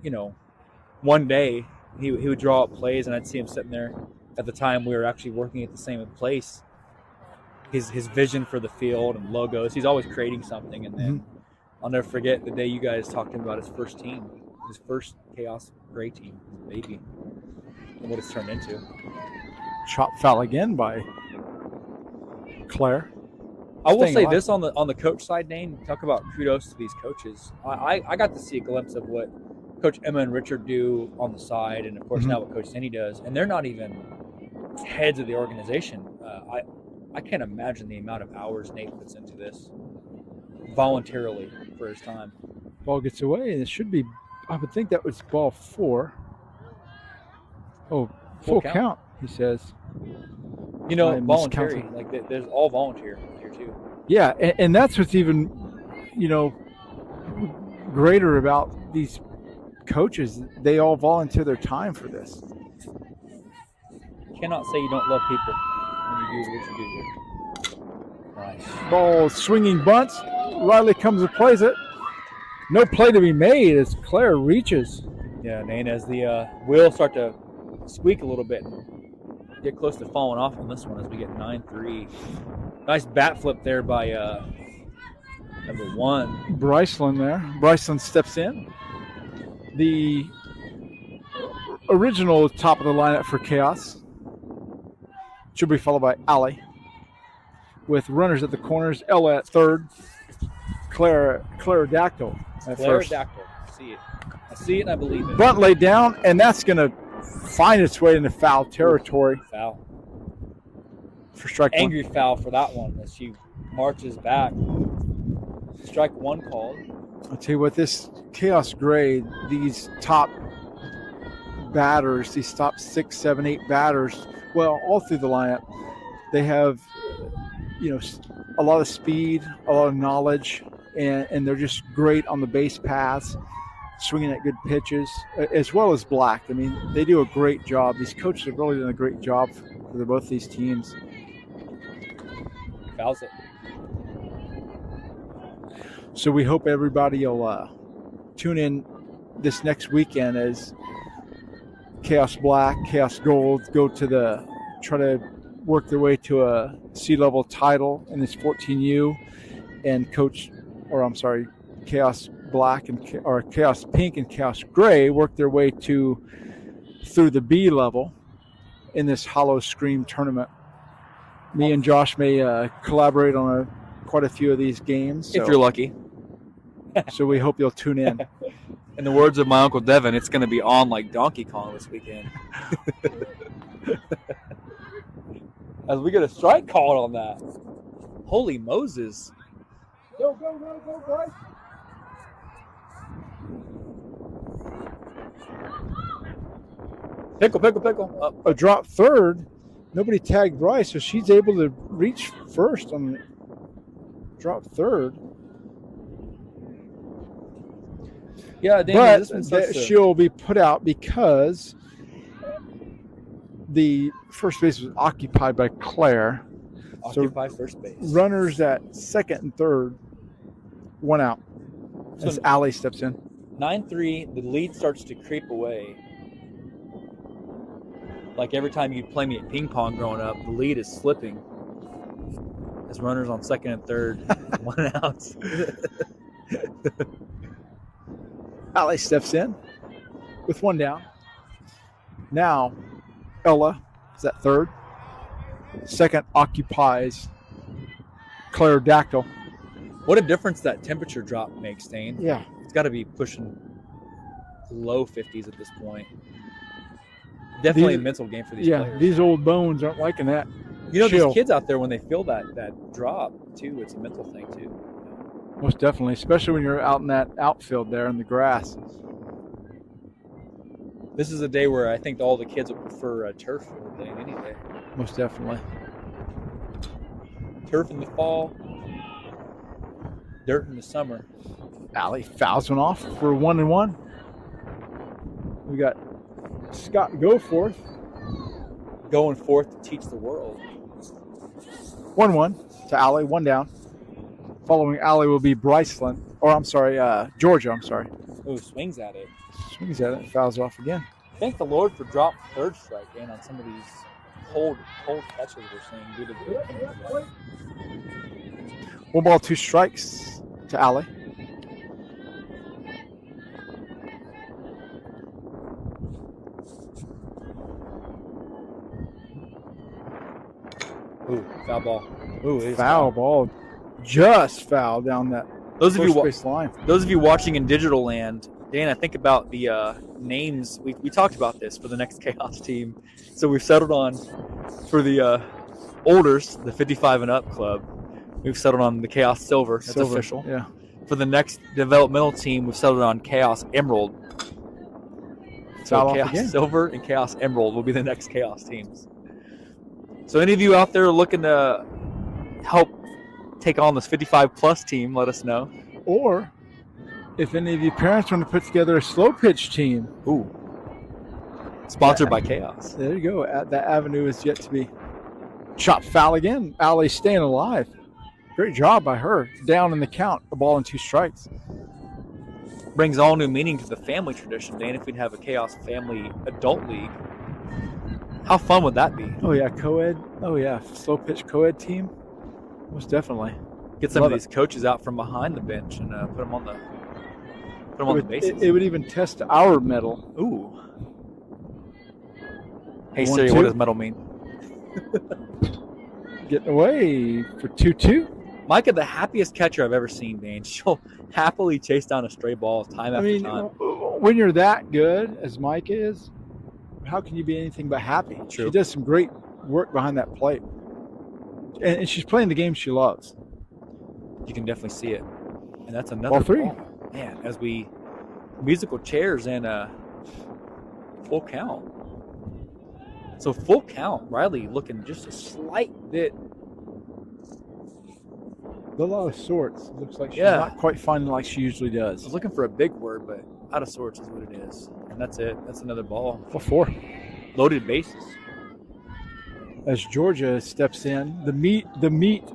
Speaker 1: you know, one day he would draw up plays and I'd see him sitting there. At the time, we were actually working at the same place. His vision for the field and logos. He's always creating something. And then I'll never forget the day you guys talked to him about his first team, his first Chaos Gray team, his baby, and what it's turned into.
Speaker 3: Chop foul again by Claire.
Speaker 1: I will
Speaker 3: staying
Speaker 1: say
Speaker 3: alive.
Speaker 1: this on the coach side, Dane. Talk about kudos to these coaches. I got to see a glimpse of what Coach Emma and Richard do on the side, and of course now what Coach Cindy does, and they're not even heads of the organization. I can't imagine the amount of hours Nate puts into this voluntarily for his time.
Speaker 3: Ball gets away, and it should be. I would think that was ball 4. Oh, full count. He says.
Speaker 1: You know,
Speaker 3: I
Speaker 1: voluntary.
Speaker 3: miscounted.
Speaker 1: Like there's all volunteer here too.
Speaker 3: Yeah, and that's what's even, greater about these coaches. They all volunteer their time for this.
Speaker 1: Cannot say you don't love people when you do what you do here. Nice.
Speaker 3: Ball swinging bunts. Riley comes and plays it. No play to be made as Claire reaches.
Speaker 1: Yeah, Nate, as the wheels start to squeak a little bit and get close to falling off on this one as we get 9-3. Nice bat flip there by number 1.
Speaker 3: Bryceland there. Bryceland steps in. The original top of the lineup for Khaos should be followed by Ali, with runners at the corners. Ella at third. Claire Dactyl at first.
Speaker 1: Dactyl. I see it and I believe it.
Speaker 3: Bunt laid down, and that's going to find its way into foul territory.
Speaker 1: Foul.
Speaker 3: For strike
Speaker 1: Angry
Speaker 3: one.
Speaker 1: foul for that one as she marches back. Strike 1 called.
Speaker 3: I'll tell you what, this Khaos grade, these top batters, these top 6, 7, 8 batters, well, all through the lineup, they have, a lot of speed, a lot of knowledge, and they're just great on the base paths, swinging at good pitches, as well as Black. I mean, they do a great job. These coaches have really done a great job for both these teams.
Speaker 1: Fouls it.
Speaker 3: So we hope everybody will tune in this next weekend as Khaos Black, Khaos Gold go to try to work their way to a C-level title in this 14U, and Khaos Black or Khaos Pink and Khaos Gray work their way through the B level in this Hollow Scream tournament. Me and Josh may collaborate on quite a few of these games.
Speaker 1: If you're lucky.
Speaker 3: So we hope you'll tune in.
Speaker 1: In the words of my Uncle Devin, it's going to be on like Donkey Kong this weekend. As we get a strike called on that. Holy Moses.
Speaker 3: Go, Bryce.
Speaker 1: Pickle.
Speaker 3: A drop third. Nobody tagged Bryce, so she's able to reach first on the drop third.
Speaker 1: Yeah, Daniel,
Speaker 3: but she'll be put out because the first base was occupied by Claire.
Speaker 1: Occupy first base.
Speaker 3: Runners at second and third, 1 out. As Ali steps in.
Speaker 1: 9-3, the lead starts to creep away. Like every time you'd play me at ping pong growing up, the lead is slipping. As runners on second and third, 1 out.
Speaker 3: Ali steps in with 1 down. Now, Ella is at third. Second occupies Claire Dactyl.
Speaker 1: What a difference that temperature drop makes, Dane.
Speaker 3: Yeah.
Speaker 1: It's got to be pushing low 50s at this point. Definitely a mental game for these players.
Speaker 3: Yeah, these old bones aren't liking that.
Speaker 1: These kids out there, when they feel that drop, too, it's a mental thing, too.
Speaker 3: Most definitely, especially when you're out in that outfield there in the grass.
Speaker 1: This is a day where I think all the kids would prefer turf field day any day.
Speaker 3: Most definitely.
Speaker 1: Turf in the fall, dirt in the summer.
Speaker 3: Ali fouls one off for 1-1. We got Scott Goforth.
Speaker 1: Going forth to teach the world.
Speaker 3: 1-1 to Ali, 1 down. Following Ali will be Bryceland. Georgia,
Speaker 1: Oh, swings at it.
Speaker 3: Swings at it, fouls off again.
Speaker 1: Thank the Lord for drop third strike in on some of these cold catches we're seeing due to the
Speaker 3: 1 ball, 2 strikes to Ali.
Speaker 1: Ooh, foul ball. Ooh, it is
Speaker 3: Foul ball. just foul down that
Speaker 1: Those of you
Speaker 3: first base line.
Speaker 1: Those of you watching in digital land, Dan, I think about the names. We talked about this for the next Chaos team. So we've settled on, for the Olders, the 55 and up club, we've settled on the Chaos Silver. That's official.
Speaker 3: Yeah.
Speaker 1: For the next developmental team, we've settled on Chaos Emerald. So Chaos Silver and Chaos Emerald will be the next Chaos teams. So any of you out there looking to help take on this 55-plus team, let us know.
Speaker 3: Or if any of you parents want to put together a slow pitch team.
Speaker 1: Ooh. Sponsored by Chaos.
Speaker 3: There you go. That avenue is yet to be chopped foul again. Allie staying alive. Great job by her. Down in the count. A ball and 2 strikes.
Speaker 1: Brings all new meaning to the family tradition, Dan, if we'd have a Chaos Family Adult League. How fun would that be?
Speaker 3: Oh, yeah. Co-ed. Oh, yeah. Slow pitch co-ed team. Most definitely.
Speaker 1: Get some of these coaches out from behind the bench and put them on the bases.
Speaker 3: It would even test our metal.
Speaker 1: Ooh. Hey, Siri, what does metal mean?
Speaker 3: Getting away for 2-2.
Speaker 1: Micah, the happiest catcher I've ever seen, Dan. She'll happily chase down a stray ball time after time.
Speaker 3: When you're that good as Micah is, how can you be anything but happy?
Speaker 1: True.
Speaker 3: She does some great work behind that plate. And she's playing the game she loves.
Speaker 1: You can definitely see it. And that's another
Speaker 3: Ball 3.
Speaker 1: Ball. Man, as we musical chairs and full count. So full count, Riley looking just a slight bit.
Speaker 3: A lot of sorts. It looks like she's not quite finding like she usually
Speaker 1: I
Speaker 3: does.
Speaker 1: was looking for a big word, but out of sorts is what it is. And that's it. That's another ball.
Speaker 3: Ball 4.
Speaker 1: Loaded bases.
Speaker 3: As Georgia steps in, the meat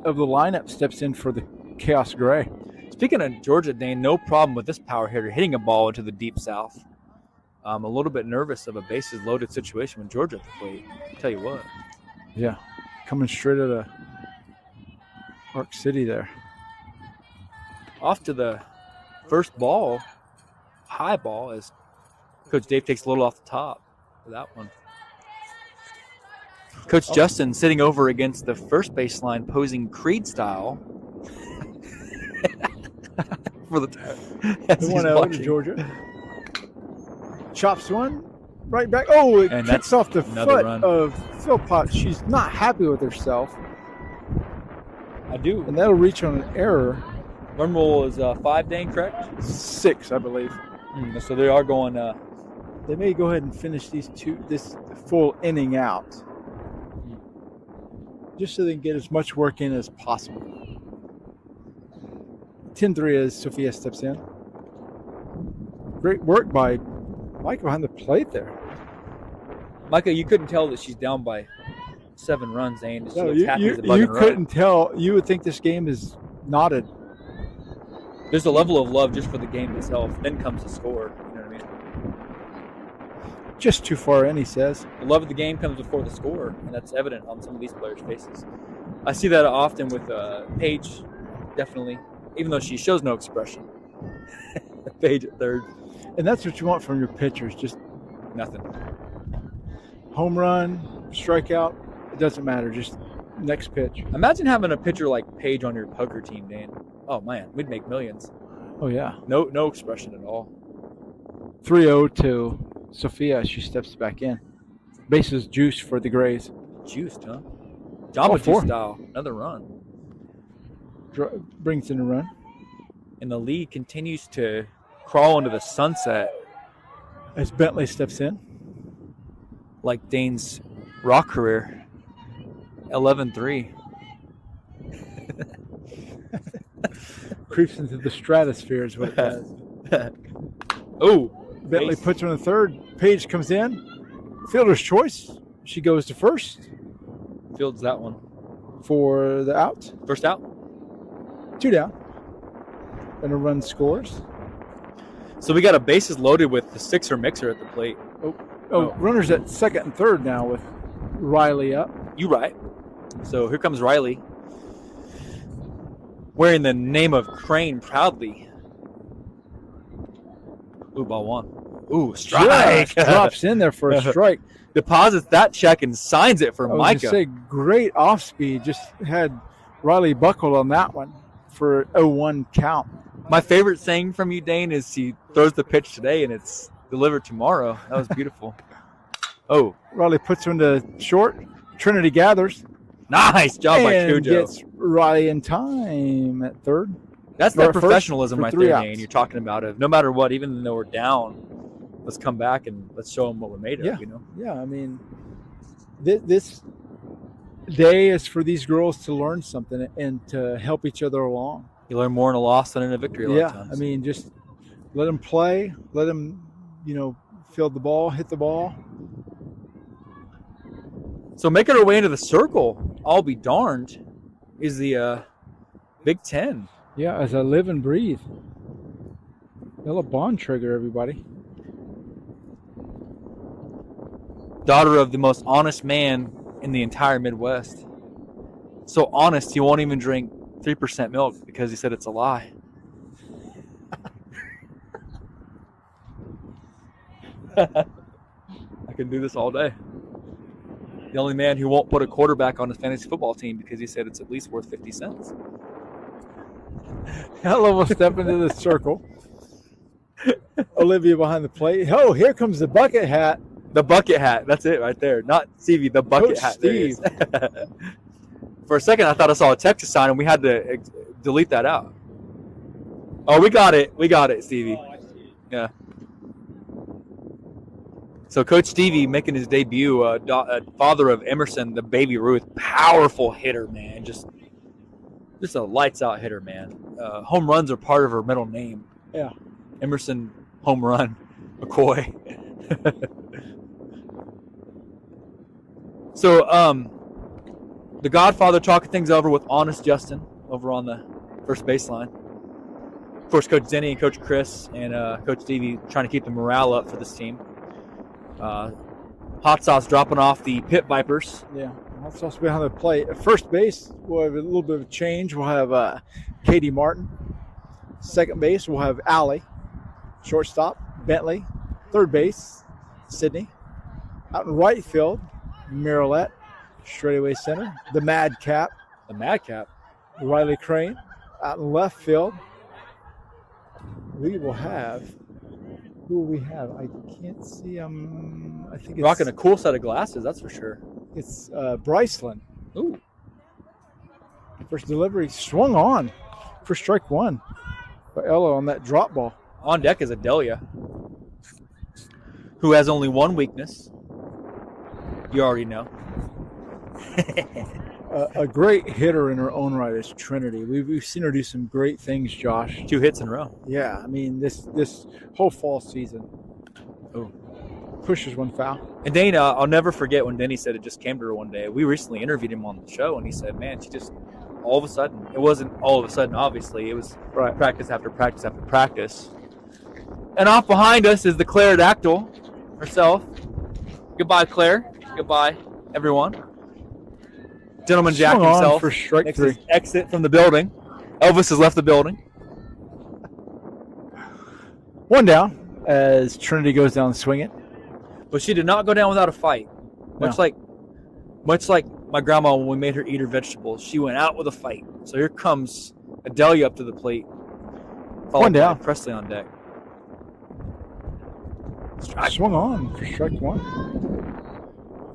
Speaker 3: of the lineup steps in for the Chaos Gray.
Speaker 1: Speaking of Georgia, Dane, no problem with this power hitter hitting a ball into the deep south. I'm a little bit nervous of a bases loaded situation with Georgia at the plate. I'll tell you what.
Speaker 3: Yeah, coming straight out of Arc City there.
Speaker 1: Off to the first ball, high ball, as Coach Dave takes a little off the top for that one. Coach Justin sitting over against the first baseline, posing Creed style. For the
Speaker 3: one out to Georgia. Chops one, right back. Oh, it kicks off the foot of Philpott. She's not happy with herself.
Speaker 1: I do.
Speaker 3: And that'll reach on an error.
Speaker 1: Run rule is 5, Dane, correct?
Speaker 3: 6, I believe.
Speaker 1: So they are going.
Speaker 3: They may go ahead and finish this full inning out, just so they can get as much work in as possible. 10-3 as Sophia steps in. Great work by Micah behind the plate there.
Speaker 1: Micah, you couldn't tell that she's down by 7 runs, Dane.
Speaker 3: No, you couldn't tell. You would think this game is knotted.
Speaker 1: There's a level of love just for the game itself. Then comes the score. You know what I mean?
Speaker 3: Just too far in, he says.
Speaker 1: The love of the game comes before the score, and that's evident on some of these players' faces. I see that often with Paige, definitely, even though she shows no expression. Paige at third.
Speaker 3: And that's what you want from your pitchers, just
Speaker 1: nothing.
Speaker 3: Home run, strikeout, it doesn't matter, just next pitch.
Speaker 1: Imagine having a pitcher like Paige on your poker team, Dan. Oh, man, we'd make millions.
Speaker 3: Oh, yeah.
Speaker 1: No expression at all.
Speaker 3: 3-0 to Sophia. She steps back in. Bases juiced for the Grays.
Speaker 1: Juiced, huh? Jamba Juice style. Another run.
Speaker 3: Brings in a run.
Speaker 1: And the lead continues to crawl into the sunset.
Speaker 3: As Bentley steps in.
Speaker 1: Like Dane's rock career. 11-3.
Speaker 3: Creeps into the stratosphere is what it does.
Speaker 1: Oh.
Speaker 3: Bentley puts her on the third. Paige comes in. Fielder's choice. She goes to first.
Speaker 1: Fields that one.
Speaker 3: For the out.
Speaker 1: First out.
Speaker 3: 2 down. And a run scores.
Speaker 1: So we got a bases loaded with the sixer mixer at the plate.
Speaker 3: Oh, runners at second and third now with Riley up.
Speaker 1: You right. So here comes Riley. Wearing the name of Crane proudly. Ooh, ball 1. Ooh, strike.
Speaker 3: Yeah, drops in there for a strike.
Speaker 1: Deposits that check and signs it for Micah.
Speaker 3: Say great off speed. Just had Riley buckled on that one. for 0-1 count.
Speaker 1: My favorite saying from you, Dane, is he throws the pitch today and it's delivered tomorrow. That was beautiful. Oh,
Speaker 3: Riley puts her into short. Trinity gathers.
Speaker 1: nice job by
Speaker 3: And
Speaker 1: Cujo.
Speaker 3: gets Riley in time at third.
Speaker 1: That's
Speaker 3: Or
Speaker 1: that
Speaker 3: first
Speaker 1: professionalism
Speaker 3: for
Speaker 1: right
Speaker 3: 3
Speaker 1: there,
Speaker 3: outs.
Speaker 1: Dane. You're talking about it. No matter what, even though we're down, let's come back and let's show them what we're made of.
Speaker 3: Yeah.
Speaker 1: You know.
Speaker 3: Yeah, I mean, this day is for these girls to learn something and to help each other along.
Speaker 1: You learn more in a loss than in a victory. A lot of times.
Speaker 3: I mean, just let them play. Let them, field the ball, hit the ball.
Speaker 1: So making our way into the circle, I'll be darned, is the Big Ten.
Speaker 3: Yeah, as I live and breathe. Ella Bond trigger, everybody.
Speaker 1: Daughter of the most honest man in the entire Midwest. So honest, he won't even drink 3% milk because he said it's a lie. I can do this all day. The only man who won't put a quarterback on his fantasy football team because he said it's at least worth 50 cents.
Speaker 3: Ella will step into the circle. Olivia behind the plate. Oh, here comes the bucket hat.
Speaker 1: The bucket hat. That's it right there. Not Stevie, the bucket
Speaker 3: Coach
Speaker 1: hat. There it is. For a second, I thought I saw a Texas sign, and we had to delete that out. Oh, we got it. We got it, Stevie. Yeah. So Coach Stevie making his debut, father of Emerson, the baby Ruth, powerful hitter, man. Just a lights-out hitter, man. Home runs are part of her middle name.
Speaker 3: Yeah.
Speaker 1: Emerson Home Run McCoy. So, the Godfather talking things over with Honest Justin over on the first baseline. Of course, Coach Zenny and Coach Chris and Coach Stevie trying to keep the morale up for this team. Hot Sauce dropping off the Pit Vipers.
Speaker 3: Yeah. Hot Sauce behind the plate. At first base, we'll have a little bit of a change. We'll have Katie Martin. Second base, we'll have Allie. Shortstop, Bentley. Third base, Sydney. Out in right field, Marilette. Straightaway center, the Madcap.
Speaker 1: The Madcap.
Speaker 3: Riley Crane. Out in left field, we will have. Who will we have? I can't see. I think it's
Speaker 1: Rocking a cool set of glasses, that's for sure.
Speaker 3: It's Bryceland.
Speaker 1: Ooh.
Speaker 3: First delivery swung on for strike one by Ella on that drop ball.
Speaker 1: On deck is Adelia, who has only one weakness. You already know.
Speaker 3: A great hitter in her own right is Trinity. We've seen her do some great things, Josh.
Speaker 1: 2 hits in a row.
Speaker 3: Yeah, I mean this whole fall season.
Speaker 1: Oh.
Speaker 3: Pushes one foul.
Speaker 1: And Dane, I'll never forget when Denny said it just came to her one day. We recently interviewed him on the show, and he said, man, she just, all of a sudden, it wasn't all of a sudden, obviously. It was
Speaker 3: Right.
Speaker 1: practice after practice after practice. And off behind us is the Clairedactyl herself. Goodbye, Claire. Goodbye, everyone. Gentleman Jack
Speaker 3: Swung on
Speaker 1: himself
Speaker 3: for strike
Speaker 1: makes
Speaker 3: three.
Speaker 1: his exit from the building. Elvis has left the building.
Speaker 3: One down as Trinity goes down swinging.
Speaker 1: But she did not go down without a fight. Much like my grandma when we made her eat her vegetables. She went out with a fight. So here comes Adelia up to the plate.
Speaker 3: One down.
Speaker 1: by Presley on deck.
Speaker 3: Swung on for strike one.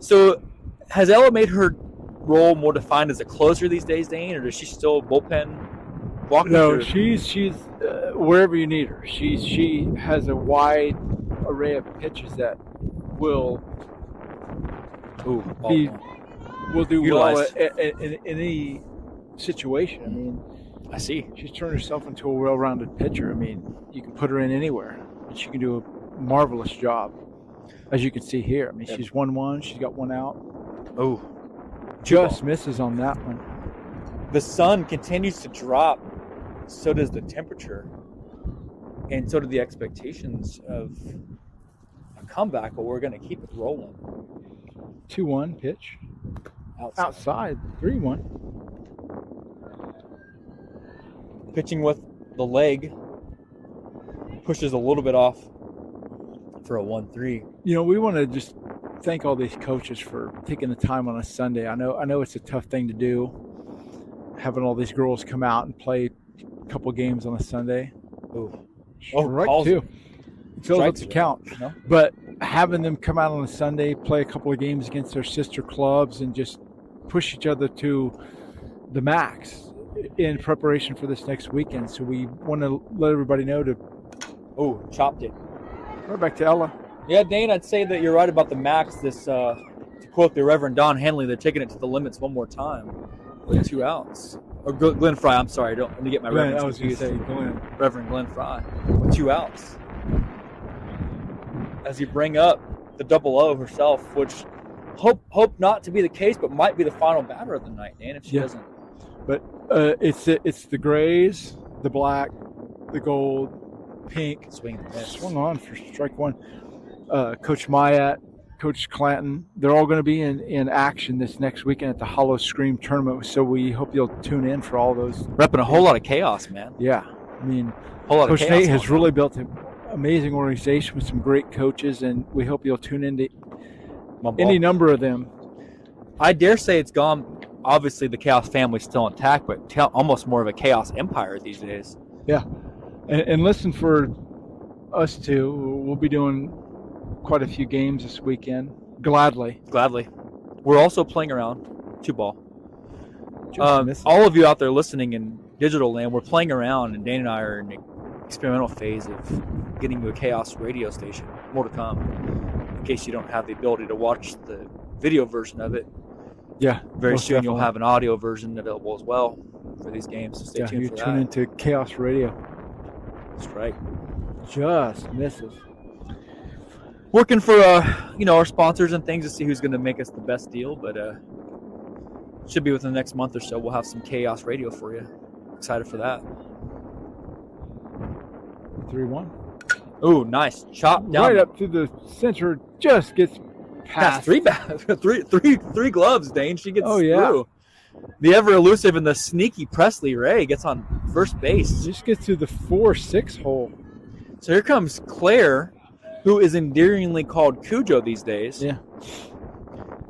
Speaker 1: So has Ella made her role more defined as a closer these days, Dane, or does she still bullpen walk?
Speaker 3: No, she's wherever you need her. She has a wide array of pitches that will do
Speaker 1: Utilized.
Speaker 3: well in any situation. I mean,
Speaker 1: I see.
Speaker 3: she's turned herself into a well-rounded pitcher. I mean, you can put her in anywhere, and she can do a marvelous job, as you can see here. I mean, she's 1-1. She's got one out.
Speaker 1: Oh,
Speaker 3: Just misses on that one.
Speaker 1: the sun continues to drop. So does the temperature, and so do the expectations of a comeback. But we're going to keep it rolling.
Speaker 3: 2-1 pitch. Outside. 3-1.
Speaker 1: Pitching with the leg pushes a little bit off for a 1-3.
Speaker 3: You know, we want to just thank all these coaches for taking the time on a Sunday. I know it's a tough thing to do, having all these girls come out and play couple games on a Sunday.
Speaker 1: Ooh.
Speaker 3: Strike
Speaker 1: calls
Speaker 3: two.
Speaker 1: it.
Speaker 3: Fills up
Speaker 1: Strikes
Speaker 3: the
Speaker 1: it.
Speaker 3: count.
Speaker 1: No?
Speaker 3: But having them come out on a Sunday, play a couple of games against their sister clubs, and just push each other to the max in preparation for this next weekend. So we want to let everybody know to.
Speaker 1: Oh, chopped it.
Speaker 3: Right back to Ella.
Speaker 1: Yeah, Dane, I'd say that you're right about the max. This, to quote the Reverend Don Henley, they're taking it to the limits one more time with 2 outs. Or Glenn Fry, I'm sorry. Let me get my
Speaker 3: Glenn,
Speaker 1: reference
Speaker 3: I was going to
Speaker 1: confused.
Speaker 3: say Glenn.
Speaker 1: Reverend Glenn Fry with 2 outs. As you bring up the double O herself, which hope not to be the case, but might be the final batter of the night, Dan, if she doesn't.
Speaker 3: But it's the grays, the black, the gold, pink.
Speaker 1: Swing and miss.
Speaker 3: Swung on for strike one. Coach Myatt, Coach Clanton, they're all going to be in action this next weekend at the Hollow Scream tournament. So we hope you'll tune in for all those.
Speaker 1: Repping a whole lot of chaos, man.
Speaker 3: Yeah, I mean,
Speaker 1: Whole lot
Speaker 3: Coach
Speaker 1: of chaos
Speaker 3: Nate has
Speaker 1: going on.
Speaker 3: really built an amazing organization with some great coaches, and we hope you'll tune into any number of them.
Speaker 1: I dare say it's gone. Obviously, the Chaos family's still intact, but almost more of a Chaos empire these days.
Speaker 3: Yeah, and listen for us too. We'll be doing quite a few games this weekend. Gladly.
Speaker 1: We're also playing around 2-ball.
Speaker 3: Just
Speaker 1: All of you out there listening in digital land, we're playing around, and Dane and I are in the experimental phase of getting to a Chaos radio station. More to come. In case you don't have the ability to watch the video version of it,
Speaker 3: yeah,
Speaker 1: very
Speaker 3: most
Speaker 1: soon you'll
Speaker 3: definitely.
Speaker 1: have an audio version available as well for these games. So stay tuned
Speaker 3: you
Speaker 1: for
Speaker 3: tune
Speaker 1: that.
Speaker 3: into Chaos Radio.
Speaker 1: That's right.
Speaker 3: Just misses.
Speaker 1: Working for our sponsors and things to see who's going to make us the best deal, but should be within the next month or so. We'll have some Chaos Radio for you. Excited for that.
Speaker 3: 3-1.
Speaker 1: Ooh, nice chop down
Speaker 3: Right up to the center, just gets
Speaker 1: past
Speaker 3: past.
Speaker 1: three gloves. Dane, she gets
Speaker 3: Oh, yeah.
Speaker 1: through. The ever elusive and the sneaky Presley Ray gets on first base.
Speaker 3: Just gets to the 4-6 hole.
Speaker 1: So here comes Claire, who is endearingly called Cujo these days.
Speaker 3: Yeah.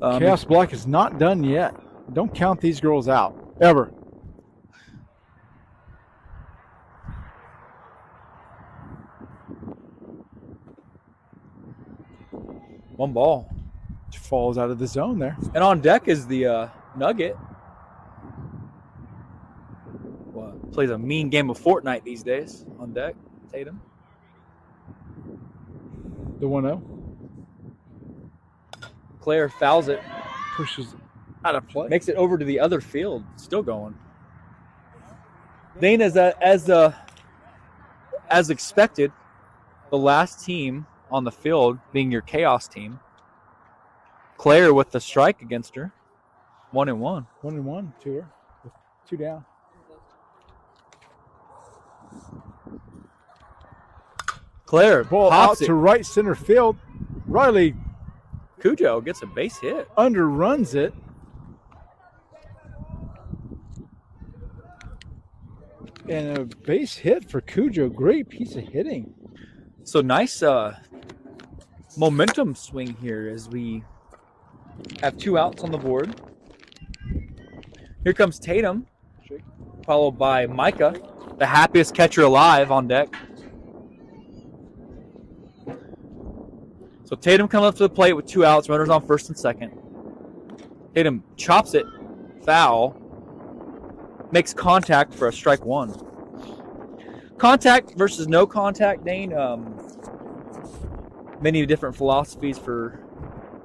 Speaker 3: Chaos Black is not done yet. Don't count these girls out ever.
Speaker 1: One ball.
Speaker 3: Falls out of the zone there.
Speaker 1: And on deck is the Nugget. Well, plays a mean game of Fortnite these days on deck. Tatum.
Speaker 3: The 1-0
Speaker 1: Claire fouls it.
Speaker 3: pushes out of play.
Speaker 1: Makes it over to the other field. Still going. Dane, as expected, the last team on the field being your Chaos team. Claire with the strike against her. 1-1.
Speaker 3: 1-1 to her. With 2 down.
Speaker 1: Claire
Speaker 3: Ball
Speaker 1: pops
Speaker 3: out
Speaker 1: it.
Speaker 3: to right center field. Riley
Speaker 1: Cujo gets a base hit.
Speaker 3: underruns it. And a base hit for Cujo. Great piece of hitting.
Speaker 1: So nice momentum swing here as we have 2 outs on the board. Here comes Tatum, followed by Micah, the happiest catcher alive on deck. So Tatum comes up to the plate with 2 outs, runners on first and second. Tatum chops it, foul, makes contact for a strike 1. Contact versus no contact, Dane. Many different philosophies for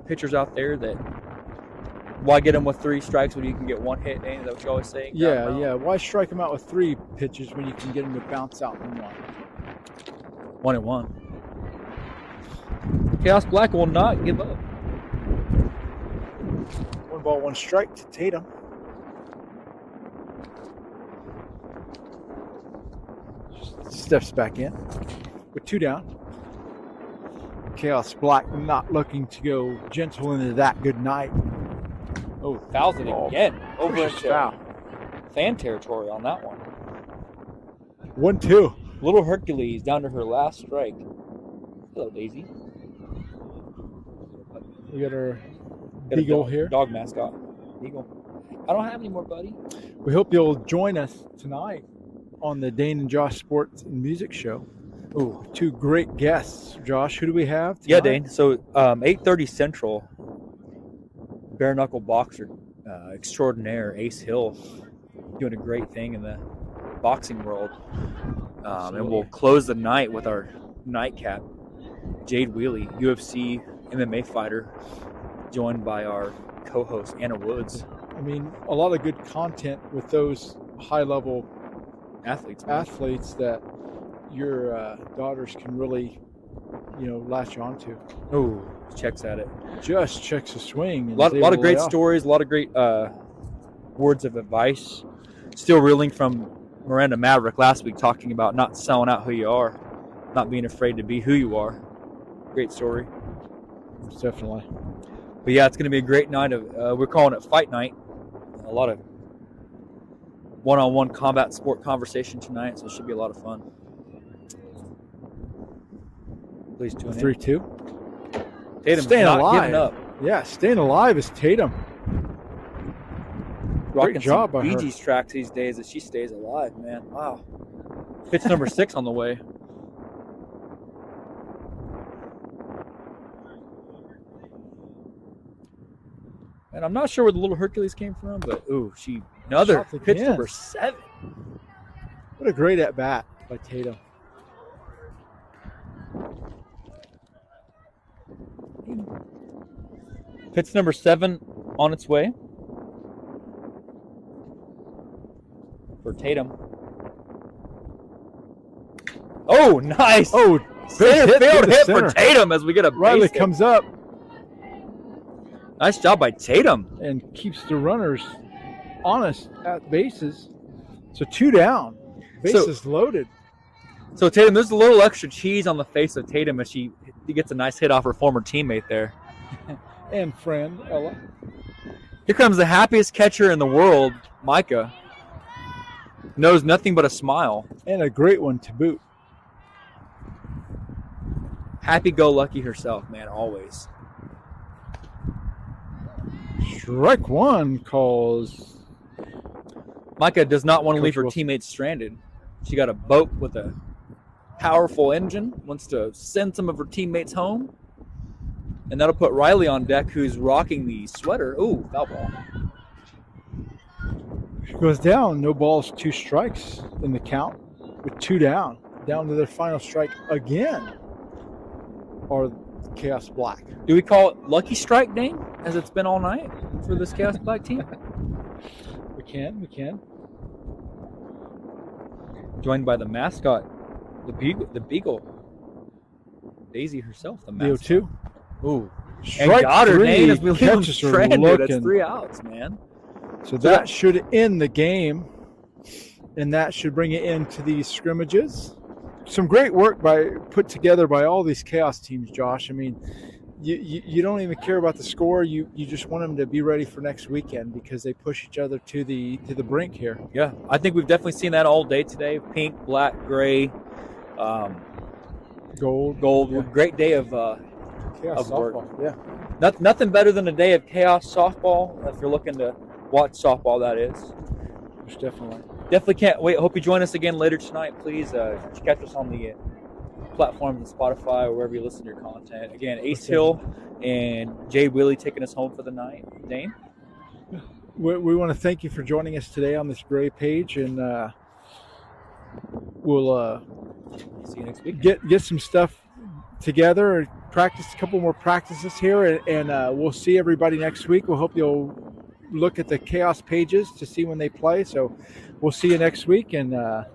Speaker 1: pitchers out there. That why get them with 3 strikes when you can get 1 hit, Dane? Is that what you always say?
Speaker 3: Yeah. Why strike them out with 3 pitches when you can get them to bounce out in 1?
Speaker 1: 1-1. Chaos Black will not give up.
Speaker 3: 1 ball, 1 strike to Tatum. Steps back in with 2 down. Chaos Black not looking to go gentle into that good night.
Speaker 1: Oh, fouls it again. Over
Speaker 3: Pushes
Speaker 1: into
Speaker 3: foul.
Speaker 1: fan territory on that one.
Speaker 3: 1-2.
Speaker 1: Little Hercules down to her last strike. Hello, Daisy.
Speaker 3: We got our
Speaker 1: Got a
Speaker 3: Beagle
Speaker 1: dog,
Speaker 3: here.
Speaker 1: Dog mascot. Beagle. I don't have any more, buddy.
Speaker 3: We hope you'll join us tonight on the Dane and Josh Sports and Music Show.
Speaker 1: Ooh.
Speaker 3: 2 great guests. Josh, who do we have tonight?
Speaker 1: Yeah, Dane. So 8:30 Central, bare knuckle boxer extraordinaire Ace Hill, doing a great thing in the boxing world. And we'll close the night with our nightcap. Jade Wheelie, UFC MMA fighter, joined by our co-host Anna Woods.
Speaker 3: I mean, a lot of good content with those high-level
Speaker 1: Athletes
Speaker 3: that your daughters can really, latch on to.
Speaker 1: Oh, checks at it.
Speaker 3: Just checks the swing.
Speaker 1: A lot of great stories, a lot of great words of advice. Still reeling from Miranda Maverick last week, talking about not selling out who you are, not being afraid to be who you are. Great story.
Speaker 3: Definitely.
Speaker 1: But yeah, it's going to be a great night of. We're calling it Fight Night. A lot of one-on-one combat sport conversation tonight, so it should be a lot of fun. Please tune in.
Speaker 3: 3-2.
Speaker 1: Tatum's
Speaker 3: staying
Speaker 1: not
Speaker 3: alive.
Speaker 1: giving up.
Speaker 3: Yeah, staying alive is Tatum.
Speaker 1: Rocking
Speaker 3: Great job
Speaker 1: some
Speaker 3: by her.
Speaker 1: Bee Gees tracks these days as she stays alive, man. Wow. Pitch number 6 on the way. And I'm not sure where the little Hercules came from, but another
Speaker 3: Shot the
Speaker 1: pitch
Speaker 3: pins.
Speaker 1: number 7.
Speaker 3: What a great at bat by Tatum.
Speaker 1: Pitch number 7 on its way for Tatum. Oh, nice!
Speaker 3: Oh,
Speaker 1: Center field
Speaker 3: to
Speaker 1: hit
Speaker 3: center.
Speaker 1: for Tatum as we get a
Speaker 3: Riley
Speaker 1: base hit.
Speaker 3: comes up
Speaker 1: Nice job by Tatum.
Speaker 3: and keeps the runners honest at bases. So 2 down. Bases loaded.
Speaker 1: So Tatum, there's a little extra cheese on the face of Tatum as he gets a nice hit off her former teammate there.
Speaker 3: And friend, Ella.
Speaker 1: Here comes the happiest catcher in the world, Micah. Knows nothing but a smile.
Speaker 3: And a great one to boot.
Speaker 1: Happy-go-lucky herself, man, always.
Speaker 3: Strike 1 calls.
Speaker 1: Micah does not want to
Speaker 3: Coach
Speaker 1: leave her
Speaker 3: Wilson.
Speaker 1: teammates stranded. She got a boat with a powerful engine, wants to send some of her teammates home. And that'll put Riley on deck, who's rocking the sweater. Ooh, foul ball.
Speaker 3: She goes down. No balls, 2 strikes in the count with 2 down. Down to their final strike again. Or Chaos Black.
Speaker 1: Do we call it Lucky Strike, Dane, as it's been all night for this Chaos Black team?
Speaker 3: We can.
Speaker 1: Joined by the mascot, the Beagle. Daisy herself, the mascot.
Speaker 3: BO2.
Speaker 1: Ooh. And
Speaker 3: Strike
Speaker 1: got her,
Speaker 3: 3.
Speaker 1: Dane, as we leave him
Speaker 3: Catches her
Speaker 1: stranded. That's
Speaker 3: looking.
Speaker 1: 3 outs, man.
Speaker 3: So that should end the game. And that should bring it into these scrimmages. Some great work put together by all these Chaos teams, Josh. I mean, you don't even care about the score. You just want them to be ready for next weekend because they push each other to the brink here.
Speaker 1: Yeah, I think we've definitely seen that all day today. Pink, black, gray, gold.
Speaker 3: Yeah.
Speaker 1: Great day of
Speaker 3: Chaos
Speaker 1: work.
Speaker 3: softball. Yeah.
Speaker 1: Nothing better than a day of Chaos softball. If you're looking to watch softball, that is.
Speaker 3: Most definitely.
Speaker 1: Definitely can't wait. Hope you join us again later tonight. Please catch us on the platforms and Spotify or wherever you listen to your content. Again, Ace Hill and Jade Willie taking us home for the night. Dane?
Speaker 3: We want to thank you for joining us today on this gray page, and we'll
Speaker 1: See you next week.
Speaker 3: get some stuff together and practice a couple more practices here, and we'll see everybody next week. We hope you'll look at the Chaos pages to see when they play. So we'll see you next week, and
Speaker 1: Have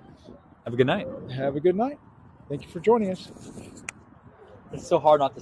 Speaker 1: a good night.
Speaker 3: have a good night. Thank you for joining us.
Speaker 1: It's so hard not to